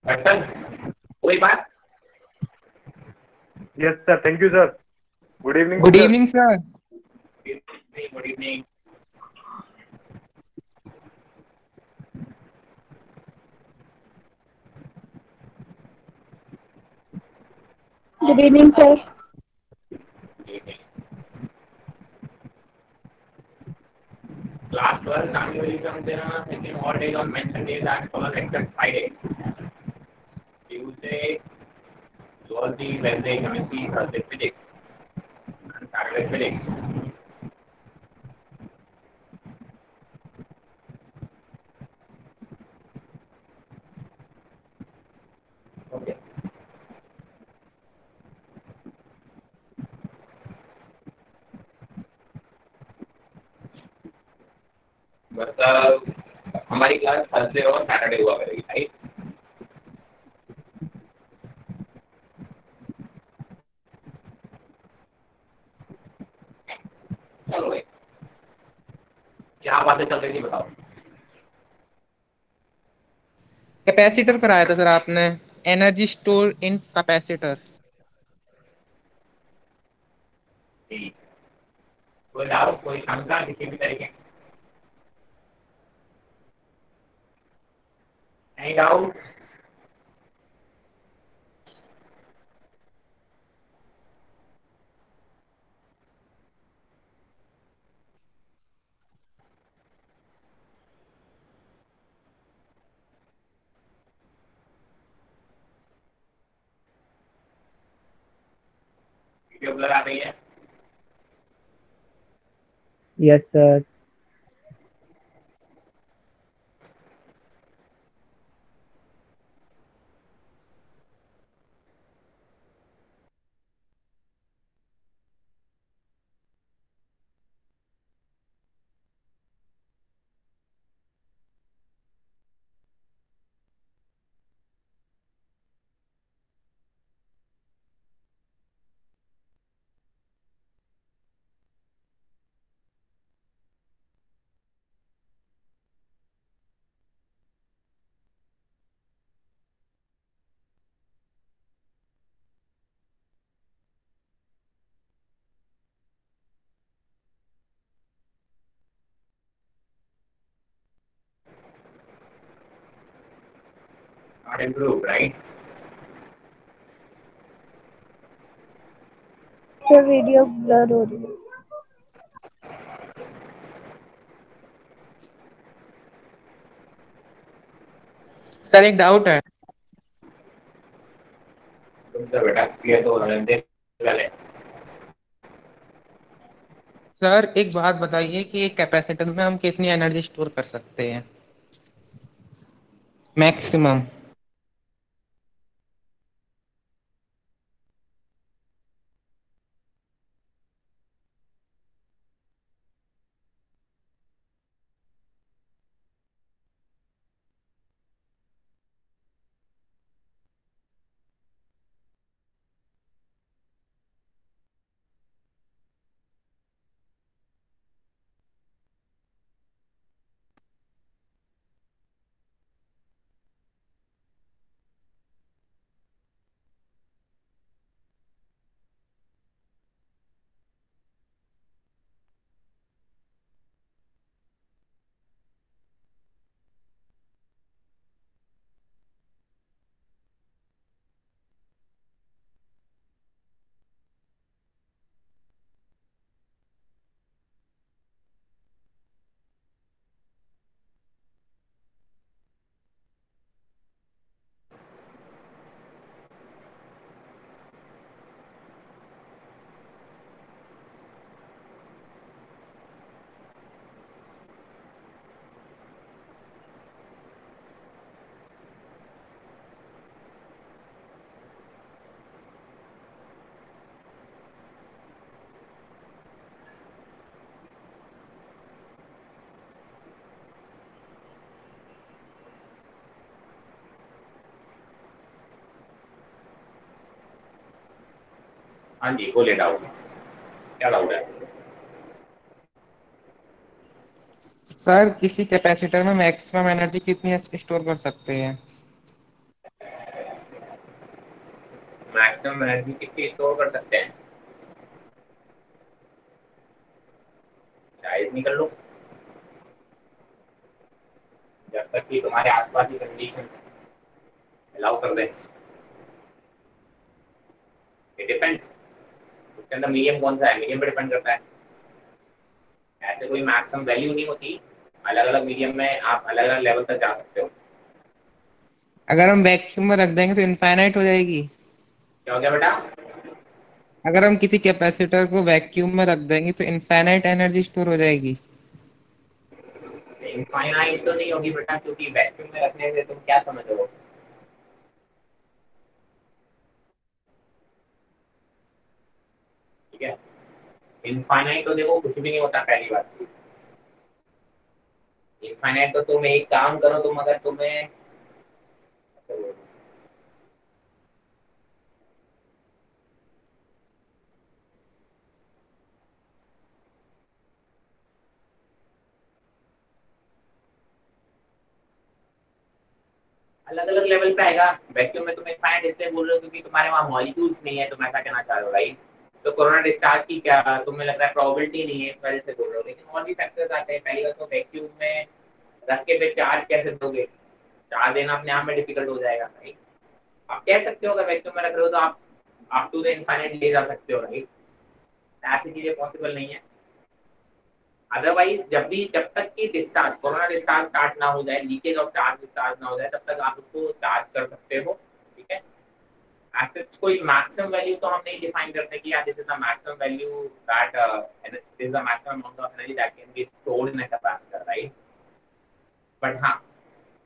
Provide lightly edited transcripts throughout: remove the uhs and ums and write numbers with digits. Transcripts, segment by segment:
बर्तन कोई बात। Yes, sir. Thank you, sir. Good evening, good sir. Evening sir. Good evening. Good evening, sir. Class 12 annual exam देना second all days on mentioned days and follow except Friday. Tuesday, zoology, Wednesday, chemistry, Thursday, physics, and Saturday, physics. Okay. मतलब हमारी class Thursday और Saturday हुआ करेगी, right? चलो भाई, क्या बातें चल रही थी बताओ। कैपेसिटर कराया था सर आपने, एनर्जी स्टोर इन कैपेसिटर। ठीक। कोई डाउट, कोई शंका किसी भी तरीके की? नहीं डाउट? वीडियो ब्लर आ रही है? Yes, sir. Not improved, right? Sir, video blur हो रही है। सर एक डाउट है। तुमसे बेटा क्लियर तो होने दे पहले। सर एक बात बताइए कि एक कैपेसिटर में हम कितनी एनर्जी स्टोर कर सकते हैं मैक्सिमम? हाँ जी बोले, डाउट क्या डाउट है? सर किसी कैपेसिटर में मैक्सिमम एनर्जी कितनी स्टोर कर सकते हैं? मैक्सिमम एनर्जी कितनी स्टोर कर सकते हैं? शायद निकल लो, जब तक कि तुम्हारे आसपास की कंडीशंस अलाउ कर दे। इट डिपेंड्स, उसके अंदर मीडियम कौन सा है, मीडियम पे डिपेंड करता है। ऐसे कोई मैक्सिमम वैल्यू नहीं होती, अलग अलग मीडियम में आप अलग अलग लेवल तक जा सकते हो। अगर हम वैक्यूम में रख देंगे तो इनफाइनाइट हो जाएगी। क्या हो गया बेटा? अगर हम किसी कैपेसिटर को वैक्यूम में रख देंगे तो इनफाइनाइट एनर्जी स्टोर हो जाएगी। इनफाइनाइट तो नहीं होगी बेटा, क्योंकि वैक्यूम में रखने से तुम क्या समझ रहे हो? ठीक है, इनफाइनाइट तो देखो कुछ भी नहीं होता पहली बात। इनफाइनाइट तो तुम एक काम करो, तुम अगर तुम्हें अलग अलग लेवल पे आएगा। वैक्यूम में तुम इनफाइनाइट इसलिए बोल रहे हो क्योंकि तुम्हारे वहाँ मॉलिक्यूल्स नहीं है, तुम ऐसा कहना चाह रहे हो राइट? तो कोरोना डिस्चार्ज की क्या तुम्हें लग रहा है प्रोबेबिलिटी नहीं है, इस वजह से बोल रहे हो। लेकिन और भी फैक्टर्स आते हैं। पहली बात तो वैक्यूम में रख के फिर चार्ज कैसे दोगे? चार्ज देना अपने आप में डिफिकल्ट हो जाएगा राइट? आप कह सकते हो अगर वैक्यूम में रख रहे हो तो आप अप टू द इनफाइनाइट ले जा सकते हो राइट? ऐसी चीजें पॉसिबल नहीं है। अदरवाइज जब तक कि डिस्चार्ज कोरोना डिस्चार्ज स्टार्ट ना हो जाए, लीकेज ऑफ चार्ज डिस्चार्ज ना हो जाए, तब तक आप उसको चार्ज कर सकते हो। ठीक है, ऐसे कोई मैक्सिमम वैल्यू तो हम नहीं डिफाइन करते कि यार this is the maximum value that this is the maximum amount of energy that can be stored in a capacitor right? But हाँ,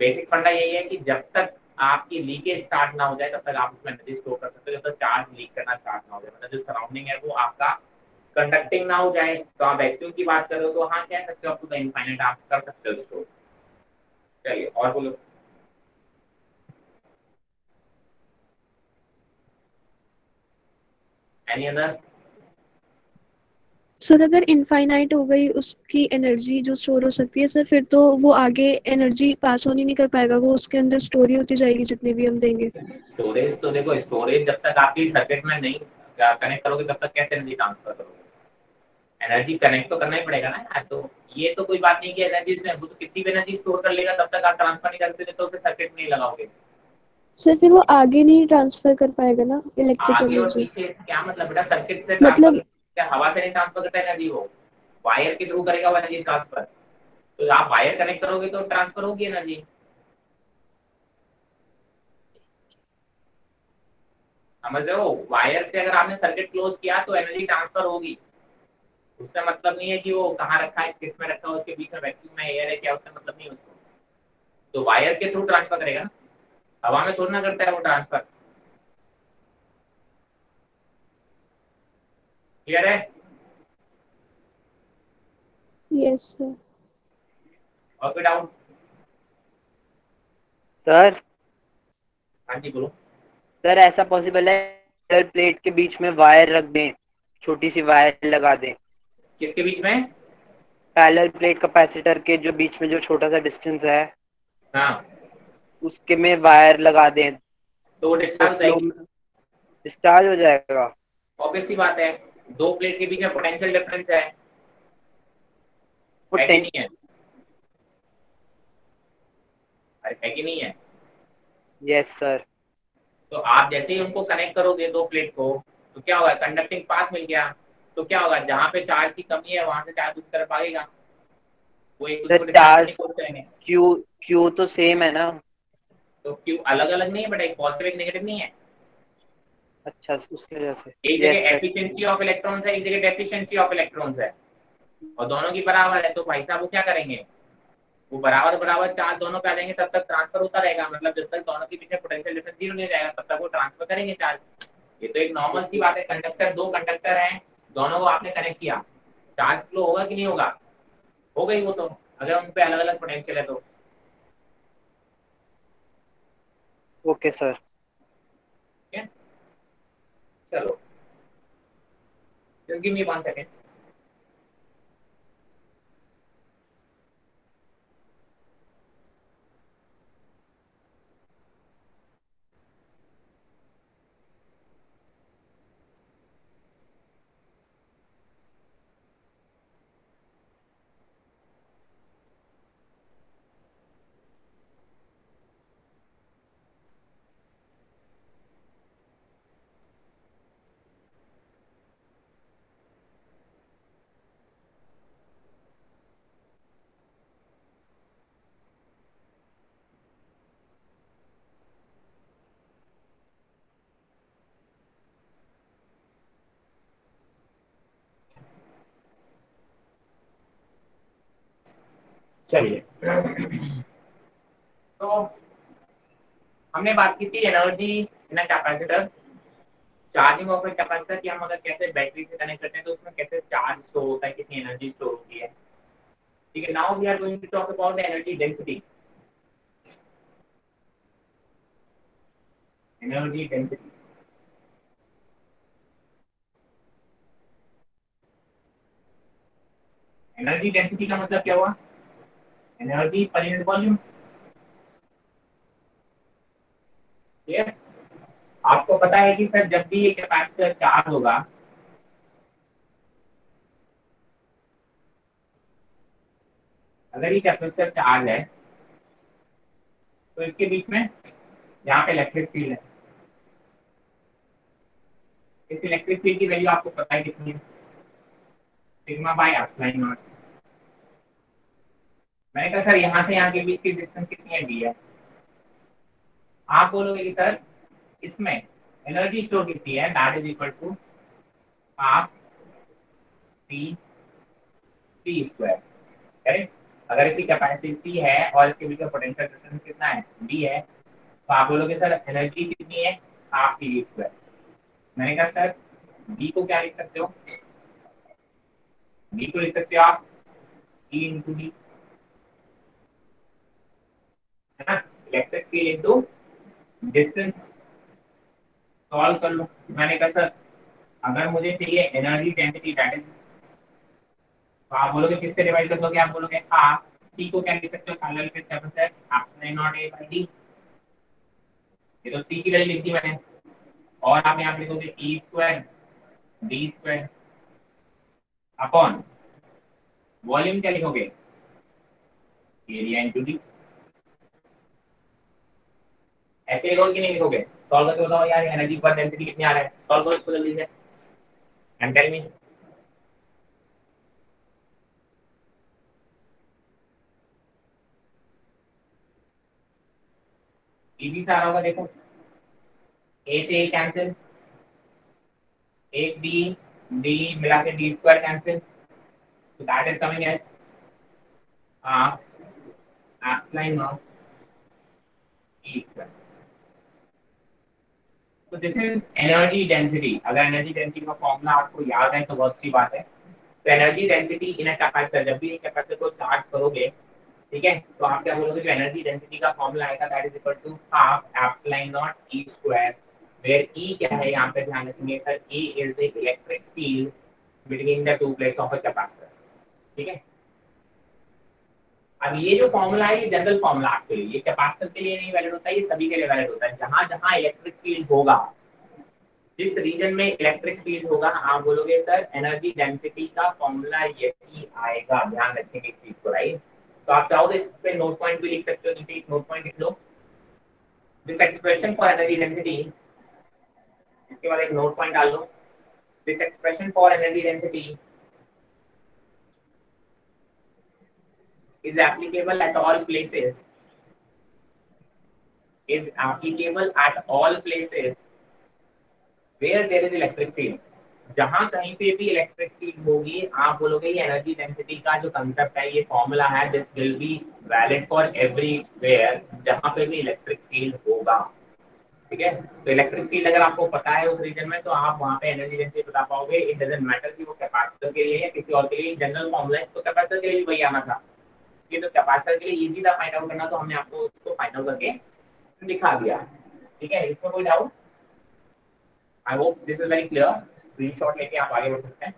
बेसिक फंडा यही है कि जब तक आपकी लीकेज स्टार्ट ना हो जाए तब तक आप उसमें एनर्जी स्टोर कर सकते हो, जब तक चार्ज लीक करना स्टार्ट ना हो जाए, मतलब जो सराउंडिंग है वो आपका कंडक्टिंग ना हो जाए। तो आप वैक्यूम की बात करो तो हाँ कह सकते हो अप टू द इनफाइनाइट आप कर सकते हो स्टोर। चलिए और बोलो। Any other? सर अगर इनफाइनाइट हो गई उसकी एनर्जी जो स्टोर हो सकती है सर, फिर तो वो आगे एनर्जी पास ऑन ही नहीं कर पाएगा, वो उसके अंदर स्टोर ही होती जाएगी जितनी भी हम देंगे। स्टोरेज तो देखो, स्टोरेज जब तक आपकी सर्किट में नहीं कनेक्ट करोगे तब तक कैसे एनर्जी ट्रांसफर करोगे? एनर्जी कनेक्ट तो करना ही पड़ेगा ना यार। तो ये तो कोई बात नहीं कि एनर्जी से वो तो कितनी भी एनर्जी स्टोर कर लेगा, तब तक आप ट्रांसफर नहीं करते तो फिर सर्किट में नहीं लगाओगे। सर फिर वो आगे नहीं ट्रांसफर कर पाएगा ना इलेक्ट्रिक आगे और एनर्जी। पीछे क्या मतलब बेटा? सर्किट से ट्रांसफर मतलब क्या हवा से नहीं ट्रांसफर करता एनर्जी? वो वायर के थ्रू करेगा वो एनर्जी ट्रांसफर। तो आप वायर कनेक्ट करोगे तो ट्रांसफर होगी एनर्जी। समझ रहे हो? वायर से अगर आपने सर्किट क्लोज किया तो एनर्जी ट्रांसफर होगी। उससे मतलब नहीं है कि वो कहाँ रखा है, किस में रखा है, उसके बीच में वैक्यूम है, एयर है क्या, उससे मतलब नहीं है उसको। तो वायर के थ्रू ट्रांसफर करेगा ना, हवा में थोड़ा ना करता है वो ट्रांसफर। क्लियर है? Yes sir. और कोई डाउट? सर हाँ जी बोलो। सर ऐसा पॉसिबल है प्लेट के बीच में वायर रख दें, छोटी सी वायर लगा दें? किसके बीच में? पैरेलल प्लेट कैपेसिटर के जो बीच में जो छोटा सा डिस्टेंस है हाँ, उसके में वायर लगा दें तो वो तो डिस्चार्ज हो फ्लो जाएगी। डिस्चार्ज हो जाएगा। ऑब्वियस सी बात है, दो प्लेट के बीच में पोटेंशियल डिफरेंस है कि पोटेंशियल। नहीं है? अरे है कि नहीं है? Yes sir. तो आप जैसे ही उनको कनेक्ट करोगे दो प्लेट को, तो क्या होगा? कंडक्टिंग पाथ मिल गया। तो क्या होगा, जहाँ पे चार्ज की कमी है वहां से चार्ज दूसरी तरफ भागेगा, वो एक दूसरे सर को डिस्टर्ब करने चार्ज की कोशिश करेंगे। क्यू क्यू तो सेम है ना? तो क्यों अलग अलग नहीं है बेटा? एक पॉजिटिव एक नेगेटिव नहीं है। अच्छा उसकी वजह से। एक यस जगह सर। एफिशिएंसी ऑफ इलेक्ट्रॉन्स है, एक जगह डेफिशिएंसी ऑफ इलेक्ट्रॉन्स है, और दोनों की बराबर है। तो भाई साहब वो क्या करेंगे, वो बराबर बराबर चार्ज दोनों पे आ जाएंगे, तब तक ट्रांसफर होता रहेगा। मतलब जब तक दोनों के बीच में पोटेंशियल डिफरेंस जीरो नहीं हो जाएगा तब तक वो ट्रांसफर करेंगे चार्ज। ये तो एक नॉर्मल सी बात है। कंडक्टर, दो कंडक्टर हैं, दोनों को आपने कनेक्ट किया, चार्ज फ्लो होगा कि नहीं होगा? हो गई वो तो, अगर उन पे अलग अलग पोटेंशियल है तो। Okay sir. ठीक है, चलो जस्ट गिव मी 1 सेकेंड। चलिए, तो हमने बात की थी energy in capacitor, charging of a capacitor की हम अगर कैसे बैटरी से कनेक्ट करते हैं तो उसमें कैसे चार्ज स्टोर होता है, कितनी एनर्जी स्टोर होती है। ठीक है, now we are going to talk about the energy density. Energy density, energy density का मतलब क्या हुआ? Energy per unit volume. ठीक, आपको पता है कि सर जब भी ये कैपेसिटर चार्ज होगा, अगर ये कैपेसिटर चार्ज है तो इसके बीच में यहाँ पे इलेक्ट्रिक फील्ड है। इस इलेक्ट्रिक फील्ड की वैल्यू आपको पता है कितनी है? Sigma by epsilon not. मैंने कहा सर यहाँ से यहाँ के बीच की डिस्टेंस कितनी है? डी है। आप बोलोगे कि सर इसमें एनर्जी स्टोर कितनी है? That is equal to half T T square. Correct. अगर इसकी कैपेसिटी सी है और इसके बीच में पोटेंशियल डिफरेंस कितना है? डी है, तो आप बोलोगे सर एनर्जी कितनी है? Half T square. मैंने कहा सर डी को क्या लिख सकते हो? डी को लिख सकते हो आप ई इंटू डी, है ना, electric field into distance. Solve कर लो। मैंने कहा सर अगर मुझे चाहिए एनर्जी डेंसिटी दैट इज, तो आप बोलोगे किससे डिवाइड कर दोगे? आप बोलोगे हाफ टी को क्या लिख सकते हो? पैरेलल के सेवन से epsilon not A by D. ये तो सी की वैल्यू लिख दी मैंने, और आप यहाँ पे लिखोगे e square d square upon volume क्या लिखोगे? Area into d. ऐसे लिखोगे कि नहीं लिखोगे? सॉल्व करके बताओ यार एनर्जी पर डेंसिटी कितनी आ रहा है। सॉल्व करो इसको जल्दी से एंड टेल मी। इजी सा आ रहा होगा, देखो ए से ए कैंसिल, एक डी, डी मिला के D square cancel, so that is coming as half epsilon of E square. तो दिस इज एनर्जी डेंसिटी। अगर एनर्जी डेंसिटी का फॉर्मूला आपको याद है तो बहुत अच्छी बात है। तो energy density in a capacitor, जब भी एक कैपेसिटर को चार्ज करोगे, ठीक है, तो आप क्या बोलोगे? जो एनर्जी डेंसिटी का फॉर्मूला आएगा that is equal to half epsilon not e square, where e क्या है यहाँ पे ध्यान रखेंगे sir, e is the electric field between the two plates of a capacitor. ठीक है, अब ये जो फॉर्मूला है ये जनरल फॉर्मूला आपके लिए, ये कैपेसिटर के लिए नहीं वैलिड होता है, ये सभी के लिए वैलिड होता है। जहां जहां इलेक्ट्रिक फील्ड होगा, जिस रीजन में इलेक्ट्रिक फील्ड होगा, आप बोलोगे सर एनर्जी डेंसिटी का फॉर्मूला यही आएगा। ध्यान रखेंगे इस चीज को, राइट। तो आप चाहो तो इस पे नोट पॉइंट भी लिख सकते हो, नीचे एक नोट पॉइंट लिख लो, this expression for energy density, इसके बाद एक नोट पॉइंट डाल लो, this expression for energy density is applicable at all places, is applicable at all places where there is electric field। जहां कहीं पे भी इलेक्ट्रिक फील्ड होगी, आप बोलोगे ये एनर्जी डेंसिटी का जो कंसेप्ट है, ये फॉर्मूला है, this will be valid for everywhere जहां पे भी इलेक्ट्रिक फील्ड होगा। ठीक है, तो इलेक्ट्रिक फील्ड अगर आपको पता है उस रीजन में, तो आप वहां पे एनर्जी डेंसिटी बता पाओगे। इट डजंट मैटर कि वो कैपेसिटर के लिए या किसी और के लिए, जनरल फॉर्मूला है, तो कैपेसिटर के लिए भी वही आना था। ये तो कैपेसिटर के लिए इजी था फाइंड आउट करना, तो हमने आपको उसको फाइंड आउट करके दिखा दिया। ठीक है, इसमें कोई doubt? I hope this is very clear. Screenshot लेके आप आगे बढ़ सकते हैं।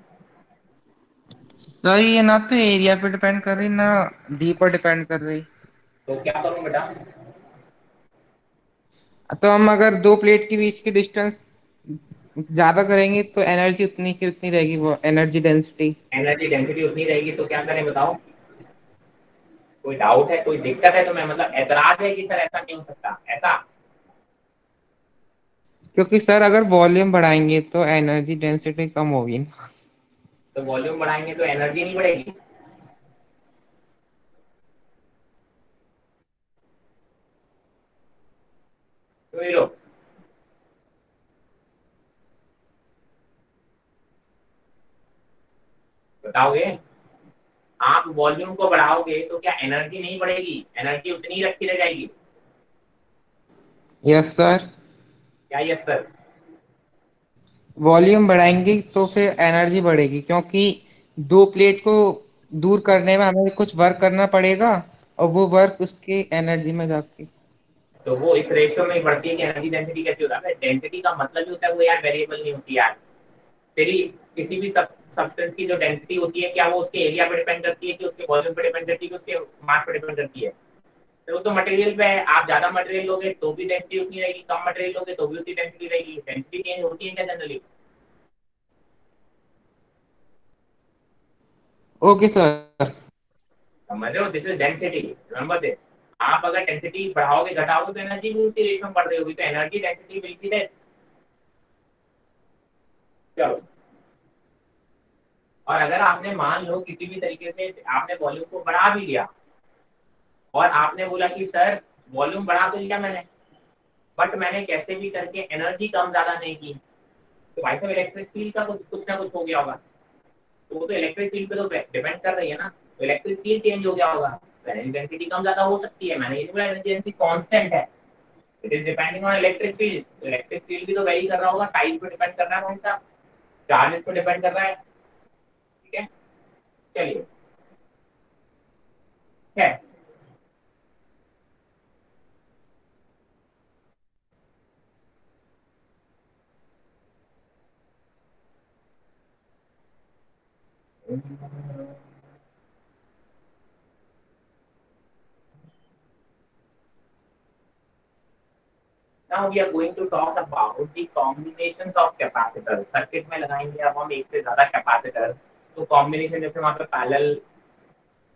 सर ये ना तो एरिया पे डिपेंड कर रही ना डी पर डिपेंड कर रही। तो क्या करूं बेटा? तो हम अगर दो प्लेट के बीच की डिस्टेंस ज्यादा करेंगे तो एनर्जी उतनी की उतनी रहेगी, वो एनर्जी डेंसिटी। एनर्जी डेंसिटी उतनी रहेगी, तो क्या करें बताओ? कोई डाउट है, कोई दिक्कत है? तो मैं मतलब एतराज है कि सर ऐसा नहीं हो सकता ऐसा? क्योंकि सर अगर वॉल्यूम बढ़ाएंगे तो एनर्जी डेंसिटी कम होगी ना। तो वॉल्यूम बढ़ाएंगे तो एनर्जी नहीं बढ़ेगी? तो ये लो, बताओगे? आप वॉल्यूम को बढ़ाओगे तो क्या एनर्जी नहीं बढ़ेगी, एनर्जी उतनी ही रखी रह जाएगी। Yes sir. क्या यस सर? वॉल्यूम बढ़ाएंगे तो फिर एनर्जी बढ़ेगी, क्योंकि दो प्लेट को दूर करने में हमें कुछ वर्क करना पड़ेगा, और वो वर्क उसके एनर्जी में जाके। तो वो इस रेशियो में बढ़ती है कि एनर्जी डेंसिटी कैसे होता है? डेंसिटी का मतलब ही होता है वो यार वेरिएबल नहीं होती यार। तेरी किसी भी सब्सटेंस की जो डेंसिटी होती है, क्या वो उसके एरिया पे डिपेंड करती है कि उसके वॉल्यूम पे डिपेंड करती है कि उसके मास पे डिपेंड करती है? तो वो तो मटेरियल पे है। आप ज्यादा मटेरियल लोगे तो भी डेंसिटी उतनी रहेगी, कम मटेरियल लोगे तो भी उतनी डेंसिटी रहेगी। डेंसिटी चेंज होती है क्या जनरली? Okay sir. समझ रहे हो? This is density, remember this. आप अगर डेंसिटी बढ़ाओगे घटाओगे तो एनर्जी भी उसी रेशियो में बढ़ रही होगी, तो energy density will be less. चलो, और अगर आपने मान लो किसी भी तरीके से आपने वॉल्यूम को बढ़ा भी लिया और आपने बोला कि सर वॉल्यूम बढ़ा तो लिया मैंने, बट मैंने कैसे भी करके एनर्जी कम ज्यादा नहीं की, तो भाई साहब इलेक्ट्रिक फील्ड का कुछ कुछ ना कुछ हो गया होगा। तो वो तो इलेक्ट्रिक फील्ड पे तो डिपेंड कर रही है ना। तो इलेक्ट्रिक फील्ड चेंज हो गया होगा, तो एनर्जी डेंसिटी कम ज्यादा हो सकती है। मैंने ये नहीं बोला एनर्जी डेंसिटी कांस्टेंट है, it is depending on electric field. तो इलेक्ट्रिक फील्ड भी तो वेरी कर रहा होगा, साइज पे डिपेंड कर रहा है भाई साहब, चार्जेस पे डिपेंड कर रहा है। ठीक है, चलिए है। Now we are going to talk about the combinations of capacitors. Circuit में लगाएंगे अब हम एक से ज्यादा कैपेसिटर, तो कॉम्बिनेशन जैसे वहाँ पे पैरेलल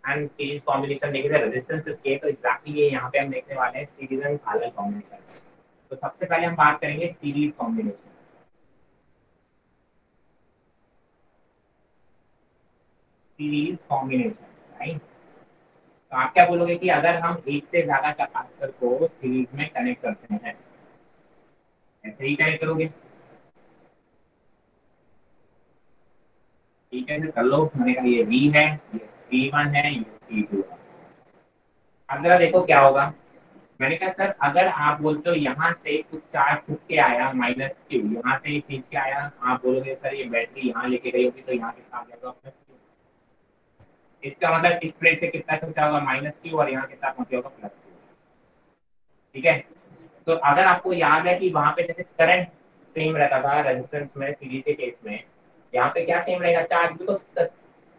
एंड सीरीज कॉम्बिनेशन देखे थे रेजिस्टेंसेस के, तो एग्जैक्टली ये यहाँ पे हम देखने वाले हैं सीरीज एंड पैरेलल कॉम्बिनेशन। तो सबसे पहले हम बात करेंगे series combination. Series combination, right. तो आप क्या बोलोगे कि अगर हम एक से ज्यादा कैपेसिटर को सीरीज में कनेक्ट करते हैं, ऐसे ही कनेक्ट करोगे? ठीक है, कर लो। मैंने कहा ये V है, ये C1 है, ये C2 है। अब जरा देखो क्या होगा। मैंने कहा सर अगर आप बोलते हो यहाँ से कुछ चार्ज खींच के आया -Q, यहाँ से खींच के आया, आप बोलोगे सर ये बैटरी यहाँ लेके गई होगी तो यहाँ कितना आ जाएगा +Q। इसका मतलब इस प्लेट से कितना खींचा होगा -Q, और यहाँ कितना पहुंचा होगा +Q। ठीक है, तो अगर आपको याद है कि वहां पे जैसे करंट सेम रहता था रेजिस्टेंस में, सीरीज के केस में यहाँ पे क्या सेम रहेगा? चार्ज भी तो,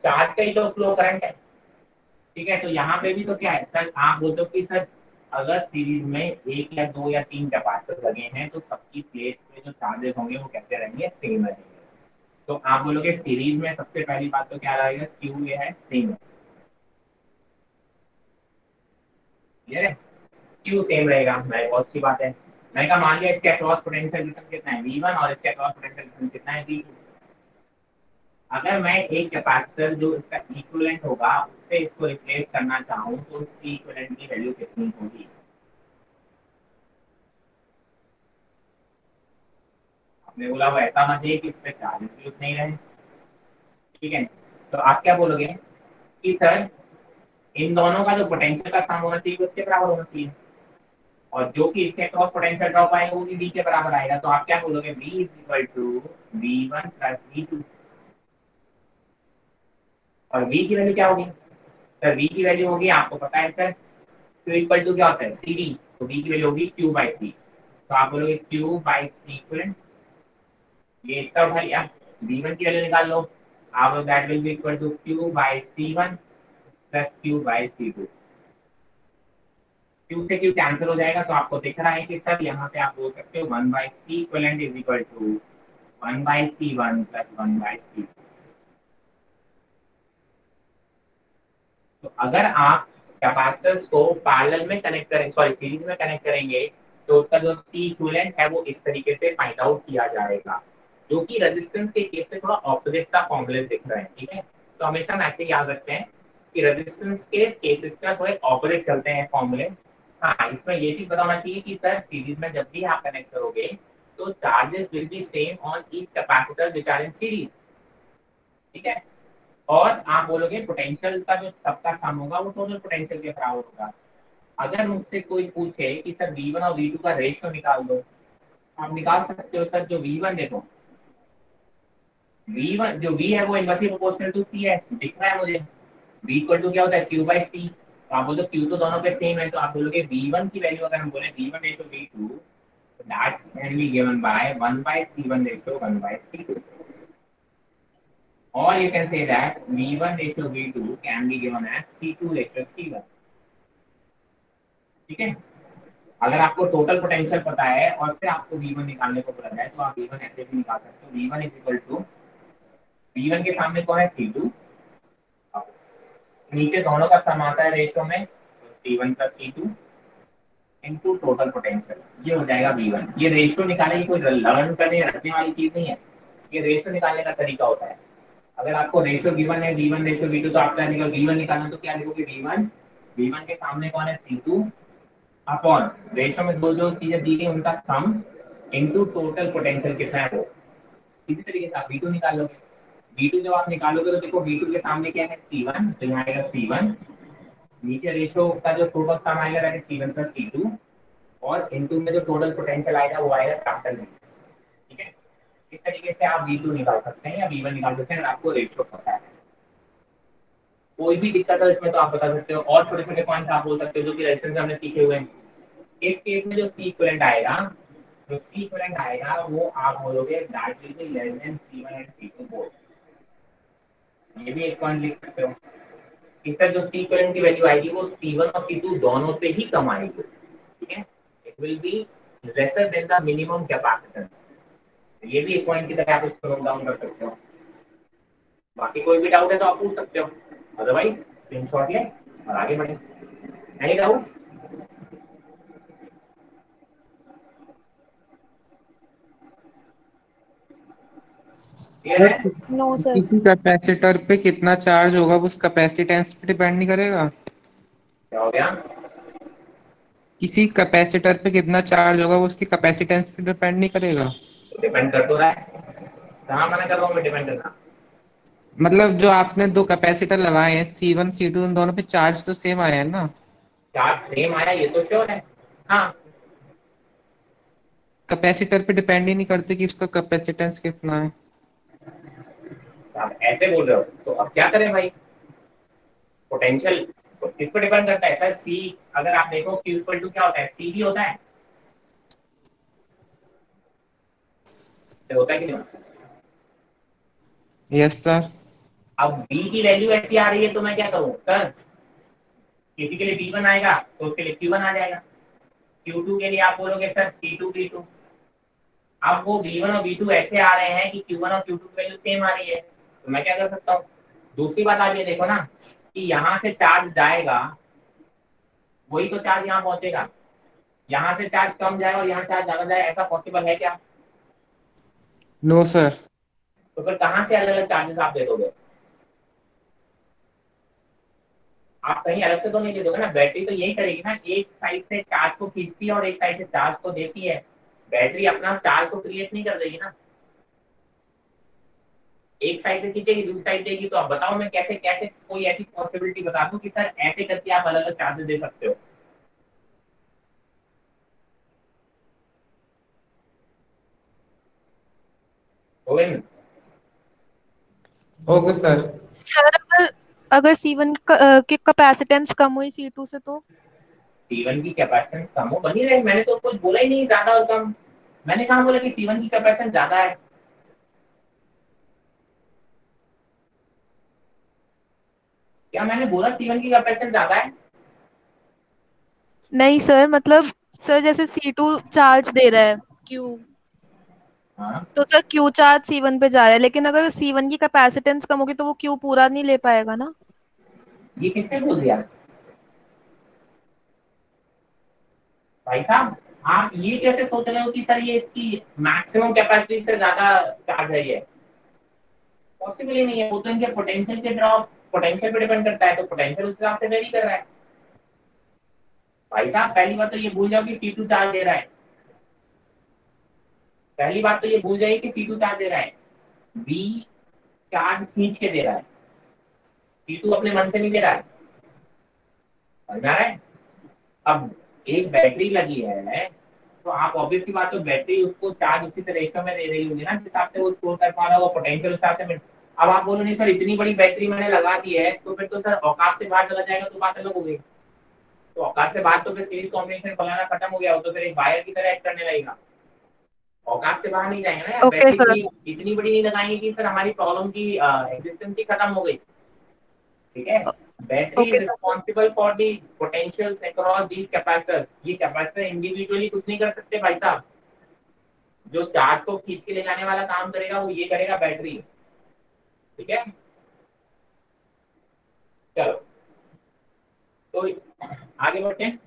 चार्ज का ही तो फ्लो करंट है। ठीक है, तो यहाँ पे भी तो क्या है सर, आप बोलते हो कि सर अगर सीरीज में एक या दो या तीन कैपेसिटर लगे हैं तो सबकी प्लेट्स में जो चार्जेस होंगे वो कैसे रहेंगे? सेम रहेंगे। तो आप बोलोगे सीरीज में सबसे पहली बात तो क्या रहेगा? क्यू ये है सेम है, क्लियर है? क्यू सेम रहेगा, मैं बहुत अच्छी बात है। मैंने कहा मान लिया इसके अक्रॉस पोटेंशियल डिफरेंस कितना है V1 और इसके अक्रॉस पोटेंशियल डिफरेंस कितना है V2। अगर मैं एक कैपेसिटर जो इसका इक्विवेलेंट होगा उससे इसको रिप्लेस करना चाहूँ तो उसकी इक्विवेलेंट की वैल्यू कितनी होगी? आपने बोला वो ऐसा मत है कि इस पे चार्जेस भी उतने ही रहे। ठीक है, तो आप क्या बोलोगे कि सर इन दोनों का जो पोटेंशियल का सम होना चाहिए वो उसके बराबर होना चाहिए, और जो कि इसके क्रॉस पोटेंशियल ड्रॉप आएगा वो भी V के बराबर आएगा। तो आप क्या बोलोगे? V is equal to V1 plus V2। और V की वैल्यू क्या होगी सर? V की वैल्यू होगी, आपको पता है सर, Q इक्वल टू क्या होता है? CD। तो V की वैल्यू होगी Q बाई C। तो आप बोलोगे Q बाई C इक्वलेंट, ये इसका उठा लिया, V1 की वैल्यू निकाल लो, आप that will be equal to Q by C1 plus Q by C2। Q से Q कैंसिल हो जाएगा, तो आपको दिख रहा है कि सर यहाँ पे आप बोल सकते हो 1 by C equivalent is equal to 1 by C1 plus 1 by C2। तो अगर आप कैपेसिटर्स को पैरेलल में कनेक्ट करें, सॉरी सीरीज में कनेक्ट करेंगे, तो उसका जो C इक्विवेलेंट है वो इस तरीके से फाइंड आउट किया जाएगा, जो कि रेजिस्टेंस के केस से थोड़ा ऑपोजिट सा फॉर्मूले दिख रहे हैं। ठीक है, तो हमेशा हम ऐसे याद रखते हैं कि रेजिस्टेंस के केसेस का थोड़े ऑपोजिट चलते हैं फॉर्मूले। हाँ, इसमें ये चीज बताना चाहिए कि सर सीरीज में जब भी आप कनेक्ट करोगे तो charges will be same on each capacitor which are in series. ठीक है, और आप बोलोगे पोटेंशियल का जो सबका सम होगा वो टोटल पोटेंशियल के बराबर होगा। अगर मुझसे कोई पूछे कि सर V1 और V2 का रेशियो निकाल दो, आप निकाल सकते हो सर। जो V1 देखो, V1 जो V है वो इनवर्सली प्रोपोर्शनल टू C है, दिख रहा है मुझे। V इक्वल टू क्या होता है, Q बाई C। तो आप बोलो Q तो दोनों पे सेम है, तो आप बोलोगे V1 की वैल्यू अगर हम बोले V1 ratio V2, that can be given by 1 by C1 ratio 1 by C2, or you can say that V1 ratio V2 can be given as C2 ratio C1। ठीक है, अगर आपको टोटल पोटेंशियल पता है और फिर आपको V1 निकालने को बोला जाए तो आप V1 ऐसे भी निकाल सकते हो। V1 is equal to, V1 के सामने कौन है, C2, नीचे दोनों का सम आता है रेशियो में, तो C1 plus C2 into total potential, ये हो जाएगा V1। ये रेशियो निकालने की कोई लर्न करने रखने वाली चीज नहीं है, ये रेशियो निकालने का तरीका होता है। अगर आपको रेशियो गिवन है V1 रेशियो V2, तो आप क्या लिखोगे, V1 निकालना तो क्या लिखोगे, V1 के सामने कौन है, C2 अपॉन रेशियो में जो चीजें दी गई उनका सम इनटू टोटल पोटेंशियल कितना है वो। इसी तरीके से आप V2 निकाल लोगे। V2 जब आप निकालोगे तो देखो V2 के सामने क्या है, C1, तो यहाँ आएगा C1, नीचे रेशियो का जो टोटल सम आएगा that is C1 plus C2, और इनटू में जो टोटल पोटेंशियल आएगा वो आएगा कैपिटल में। ठीक है, इस तरीके से आप V2 निकाल सकते हैं या V1 निकाल सकते हैं अगर आपको रेशियो पता है। कोई भी दिक्कत है इसमें तो आप बता सकते हो, और छोटे छोटे पॉइंट्स आप बोल सकते हो जो कि रेजिस्टेंस में हमने सीखे हुए हैं। इस केस में जो C इक्विवेलेंट आएगा, जो C इक्विवेलेंट आएगा वो आप बोलोगे that will be less than C1 and C2 both. ये भी एक पॉइंट लिख सकते हो। इसका जो C इक्विवेलेंट की वैल्यू आएगी वो C1 और C2 दोनों से ही कम आएगी। ठीक है, it will be lesser than the minimum capacitance. ये भी एक पॉइंट की तरह आप इसको नोट डाउन कर सकते हो। बाकी कोई भी डाउट है तो आप पूछ सकते हो, अदरवाइज स्क्रीनशॉट ले और आगे बढ़े। Any doubt? क्लियर है? No sir. किसी कैपेसिटर पे कितना चार्ज होगा वो उस कैपेसिटेंस पे डिपेंड नहीं करेगा। क्या हो गया? किसी कैपेसिटर पे कितना चार्ज होगा वो उसकी कैपेसिटेंस पे डिपेंड नहीं करेगा। डिपेंड कर तो रहा है, कहाँ मना कर रहा हूँ मैं डिपेंड करना। मतलब जो आपने दो कैपेसिटर लगाए हैं C1 C2 उन दोनों पे चार्ज तो सेम आया है ना। चार्ज सेम आया ये तो श्योर है। हाँ, कैपेसिटर पे डिपेंड ही नहीं करते कि इसका कैपेसिटेंस कितना है। आप ऐसे बोल रहे हो तो अब क्या करें भाई? पोटेंशियल किस पर डिपेंड करता है सर? सी, अगर आप देखो Q इक्वल टू क्या होता है, सी भी होता है, तो होता है कि नहीं होता? Yes sir. अब B की वैल्यू ऐसी आ रही है तो मैं क्या करूँ सर? किसी के लिए B1 आएगा तो उसके लिए Q1 आ जाएगा, Q2 के लिए आप बोलोगे सर C2 B2। अब वो V1 और V2 ऐसे आ रहे हैं कि Q1 और Q2 की वैल्यू सेम आ रही है, तो मैं क्या कर सकता हूँ? दूसरी बात आप ये देखो ना कि यहाँ से चार्ज जाएगा वही तो चार्ज यहाँ पहुंचेगा, यहाँ से चार्ज कम जाए और यहाँ चार्ज ज्यादा जाए, ऐसा पॉसिबल है क्या? No sir. तो फिर कहाँ से अलग अलग चार्जेस आप दे दोगे? आप कहीं अलग से तो नहीं दे दोगे ना। बैटरी तो यही करेगी ना, एक साइड से चार्ज को खींचती है और एक साइड से चार्ज को देती है। बैटरी अपना चार्ज को क्रिएट नहीं कर देगी ना, एक साइड से खींचेगी दूसरी साइड देगी। तो आप बताओ मैं कैसे कैसे कोई ऐसी पॉसिबिलिटी बता दूं कि सर ऐसे करके आप अलग अलग चार्जेस दे सकते हो? Govind, okay sir. सर अगर अगर C1 की कैपेसिटेंस कम हुई C2 से तो C1 की कैपेसिटेंस कम हो बनी रहे, मैंने तो कुछ बोला ही नहीं ज्यादा और कम। मैंने कहा बोला कि C1 की कैपेसिटेंस ज्यादा है? क्या मैंने बोला C1 की कैपेसिटेंस ज्यादा है? नहीं सर, मतलब सर जैसे C2 चार्ज दे रहा है Q, हाँ, तो सर Q चार्ज C1 पे जा रहा है, लेकिन अगर C1 की कैपेसिटेंस कम होगी तो वो Q पूरा नहीं ले पाएगा ना। ये किसने बोल दिया भाई साहब? आप ये कैसे सोच रहे हो कि सर ये इसकी मैक्सिमम कैपेसिटी से ज्यादा चार्ज है? ये पॉसिबल ही नहीं है। वो तो इनके पोटेंशियल के ड्रॉप पोटेंशियल पे डिपेंड करता है, तो पोटेंशियल उस हिसाब से वेरी कर रहा है। भाई साहब पहली बात तो ये भूल जाओ कि C2 चार्ज दे रहा है, पहली बात तो ये भूल जाइए कि C2 चार्ज दे रहा है, B चार्ज खींच के दे रहा है। C2 अपने मन से नहीं दे रहा है, समझ में आ रहा है? अब एक बैटरी लगी है तो आप ऑब्वियसली बात, तो बैटरी उसको चार्ज उसी रेशो में दे रही होगी ना, जिस हिसाब से वो स्टोर कर पा रहा होगा पोटेंशियल हिसाब से। अब आप बोलो नहीं सर इतनी बड़ी बैटरी मैंने लगा दी है, तो फिर तो सर औकात से बाहर चला जाएगा तो बात अलग हो गई। तो औकात से बाहर तो फिर सीरीज कॉम्बिनेशन फलाना खत्म हो गया, वो तो फिर एक वायर की तरह एक्ट करने लगेगा। औकात से बाहर नहीं जाएंगे ना यार, ओके बैटरी सर। इतनी बड़ी नहीं लगाएंगे कि सर हमारी प्रॉब्लम की एग्जिस्टेंस ही खत्म हो गई। ठीक है, battery is okay sir. Responsible for the potentials across these capacitors. ये कैपेसिटर इंडिविजुअली कुछ नहीं कर सकते भाई साहब, जो चार्ज को खींच के ले जाने वाला काम करेगा वो ये करेगा बैटरी। ठीक है, चलो तो आगे बढ़ते हैं।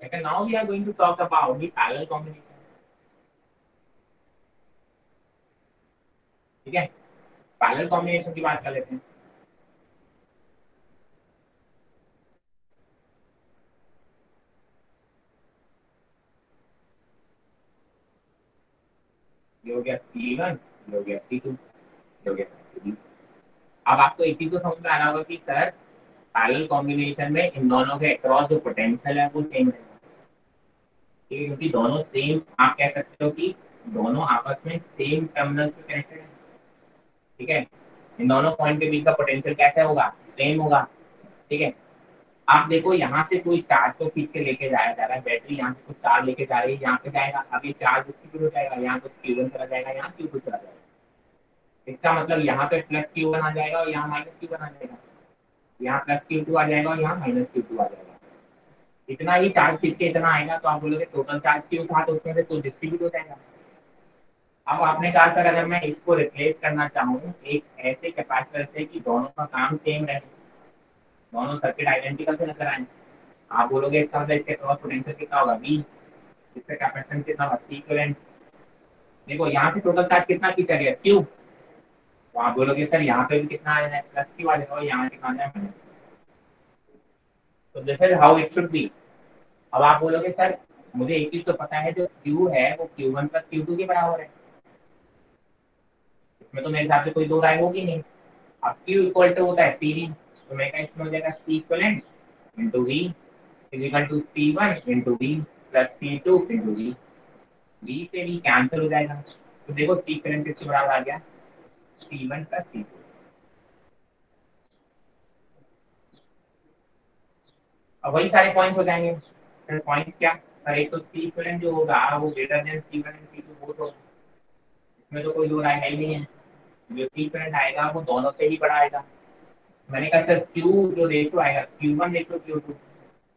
Okay, now we are going to talk about the parallel combination. ठीक है, पैरेलल कॉम्बिनेशन की बात कर लेते हैं। ये हो गया C1, ये हो गया C2, ये हो गया C3। अब आपको एक चीज तो समझ में आ रहा होगा कि सर पैरेलल कॉम्बिनेशन में इन दोनों के अक्रॉस जो पोटेंशियल है वो सेम है। ठीक है, क्योंकि दोनों सेम, आप कह सकते हो कि दोनों आपस में सेम टर्मिनल से कनेक्टेड है। ठीक है, इन दोनों पॉइंट के बीच का पोटेंशियल कैसे होगा, सेम होगा। ठीक है, आप देखो यहाँ से कोई चार्ज को खींच के लेके जाया जा रहा है, बैटरी यहाँ से कुछ चार्ज लेके जा रही है, यहाँ पे जाएगा, अब ये चार्ज डिस्ट्रीब्यूट हो जाएगा, यहाँ कुछ Q1 चला जाएगा, यहाँ Q2 चला जाएगा। इसका मतलब यहाँ पे प्लस Q1 आ जाएगा और यहाँ माइनस Q1 आ जाएगा, यहाँ प्लस Q2 आ जाएगा और यहाँ माइनस Q2 आ जाएगा। इतना ही चार्ज खींच के इतना आएगा, तो आप बोलोगे टोटल चार्ज Q था, तो उसमें से कुछ डिस्ट्रीब्यूट हो जाएगा। अब आपने कहा सर अगर मैं इसको रिप्लेस करना चाहूँ एक ऐसे कैपेसिटर से कि दोनों का काम सेम रहे, दोनों सर्किट आइडेंटिकल से नजर आए, आप बोलोगे इसका मतलब इसके क्रॉस पोटेंशियल कितना होगा, V, इसका कैपेसिटेंस कितना होगा, C इक्विवेलेंट। देखो यहाँ से टोटल चार्ज कितना खींचा गया, Q, तो आप बोलोगे सर यहाँ पे भी कितना आया है, प्लस Q आ जाएगा और यहाँ कितना आ जाएगा, माइनस। तो this is how it should be. अब आप बोलोगे सर मुझे एक चीज तो पता है, जो Q है वो Q1 प्लस Q2 के बराबर है, इसमें तो मेरे हिसाब से कोई दो राय होगी नहीं। अब Q इक्वल टू होता है CV, तो मेरे का इसमें हो जाएगा C equivalent into V is equal to C1 into V plus C2 into V। V से V कैंसिल हो जाएगा, तो देखो C इक्विवेलेंट किसके बराबर आ गया, C1 प्लस C2। अब वही सारे पॉइंट्स हो जाएंगे। फिर पॉइंट्स क्या, सर एक तो C इक्विवेलेंट जो होगा वो greater than C1 and C2 both होगा, इसमें तो कोई दो राय है ही नहीं है। जो C इक्विवेलेंट आएगा वो दोनों से ही बड़ा आएगा। मैंने कहा सर Q जो रेशियो आएगा Q1 रेशियो Q2,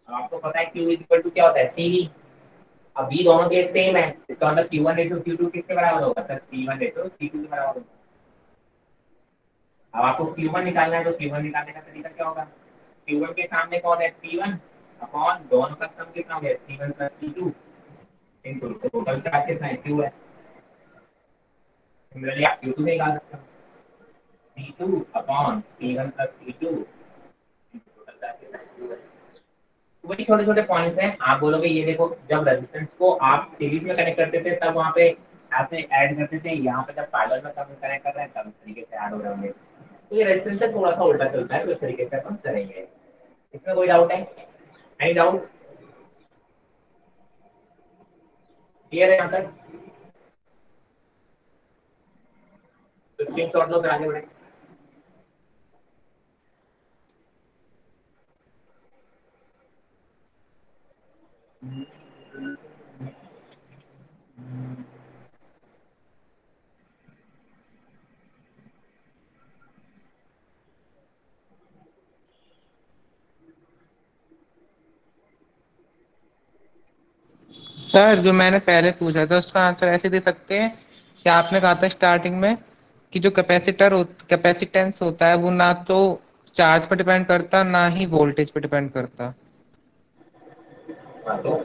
अब आपको पता है Q इक्वल टू क्या होता है, CV। अब V दोनों के सेम है, इसका मतलब Q1 रेशियो Q2 किसके बराबर होगा, सर C1 रेशियो C2 के बराबर होगा। अब आपको Q1 निकालना है, तो Q1 निकालने का तरीका क्या होगा, Q1 के सामने कौन है, C1 अपॉन दोनों का सम कितना हो गया, C1 plus C2 into total charge कितना है, Q है। सिमिलरली आप Q2 निकाल सकते हो, C2 upon C1 plus C2 total charge कितना है, Q है। वही छोटे छोटे पॉइंट्स हैं। आप बोलोगे ये देखो जब रेजिस्टेंस को आप सीरीज में कनेक्ट करते थे तब वहाँ पे ऐसे ऐड करते थे, यहाँ पे जब पैरेलल में कनेक्ट कर रहे हैं तब इस तरीके से ऐड हो रहे होंगे। तो ये रेजिस्टेंस से थोड़ा सा उल्टा चलता है, तो इस तरीके से अपन करेंगे। इसमें कोई डाउट है, एनी डाउट, क्लियर है यहाँ तक? तो स्क्रीनशॉट लो फिर आगे बढ़े। सर जो मैंने पहले पूछा था उसका आंसर ऐसे दे सकते हैं कि आपने कहा था स्टार्टिंग में कि जो कैपेसिटेंस होता है वो ना तो चार्ज पर डिपेंड करता ना ही वोल्टेज पर डिपेंड करता। हाँ, तो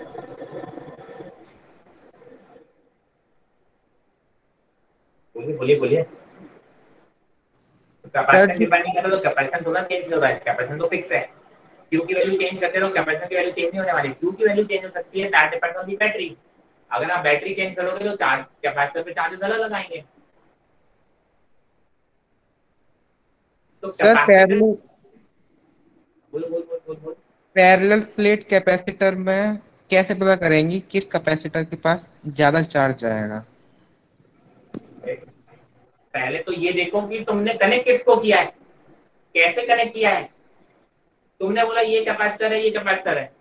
बोलिए बोलिए बोलिए। सर कैपेसिटेंस डिपेंड नहीं कर रहा तो कैपेसिटेंस थोड़ा चेंज हो रहा है, कैपेसिटेंस तो फिक्स है। क्यू की वैल्यू चेंज करते रहो, कैपेसिटेंस की वैल्यू चेंज नहीं होने वाली। क्यू की वैल्यू चेंज हो सकती है, that depends on the battery. अगर आप बैटरी चेंज करोगे तो चार्ज कैपेसिटर पे चार्जेस अलग लगाएंगे। तो सर कैपेसिटर, बोल बोल बोल बोल बोल। पैरेलल प्लेट कैपेसिटर में कैसे पता करेंगी किस कैपेसिटर के पास ज्यादा चार्ज जाएगा? पहले तो ये देखो कि तुमने कनेक्ट किसको किया है, कैसे कनेक्ट किया है। तुमने बोला ये कैपेसिटर है, ये कैपेसिटर है,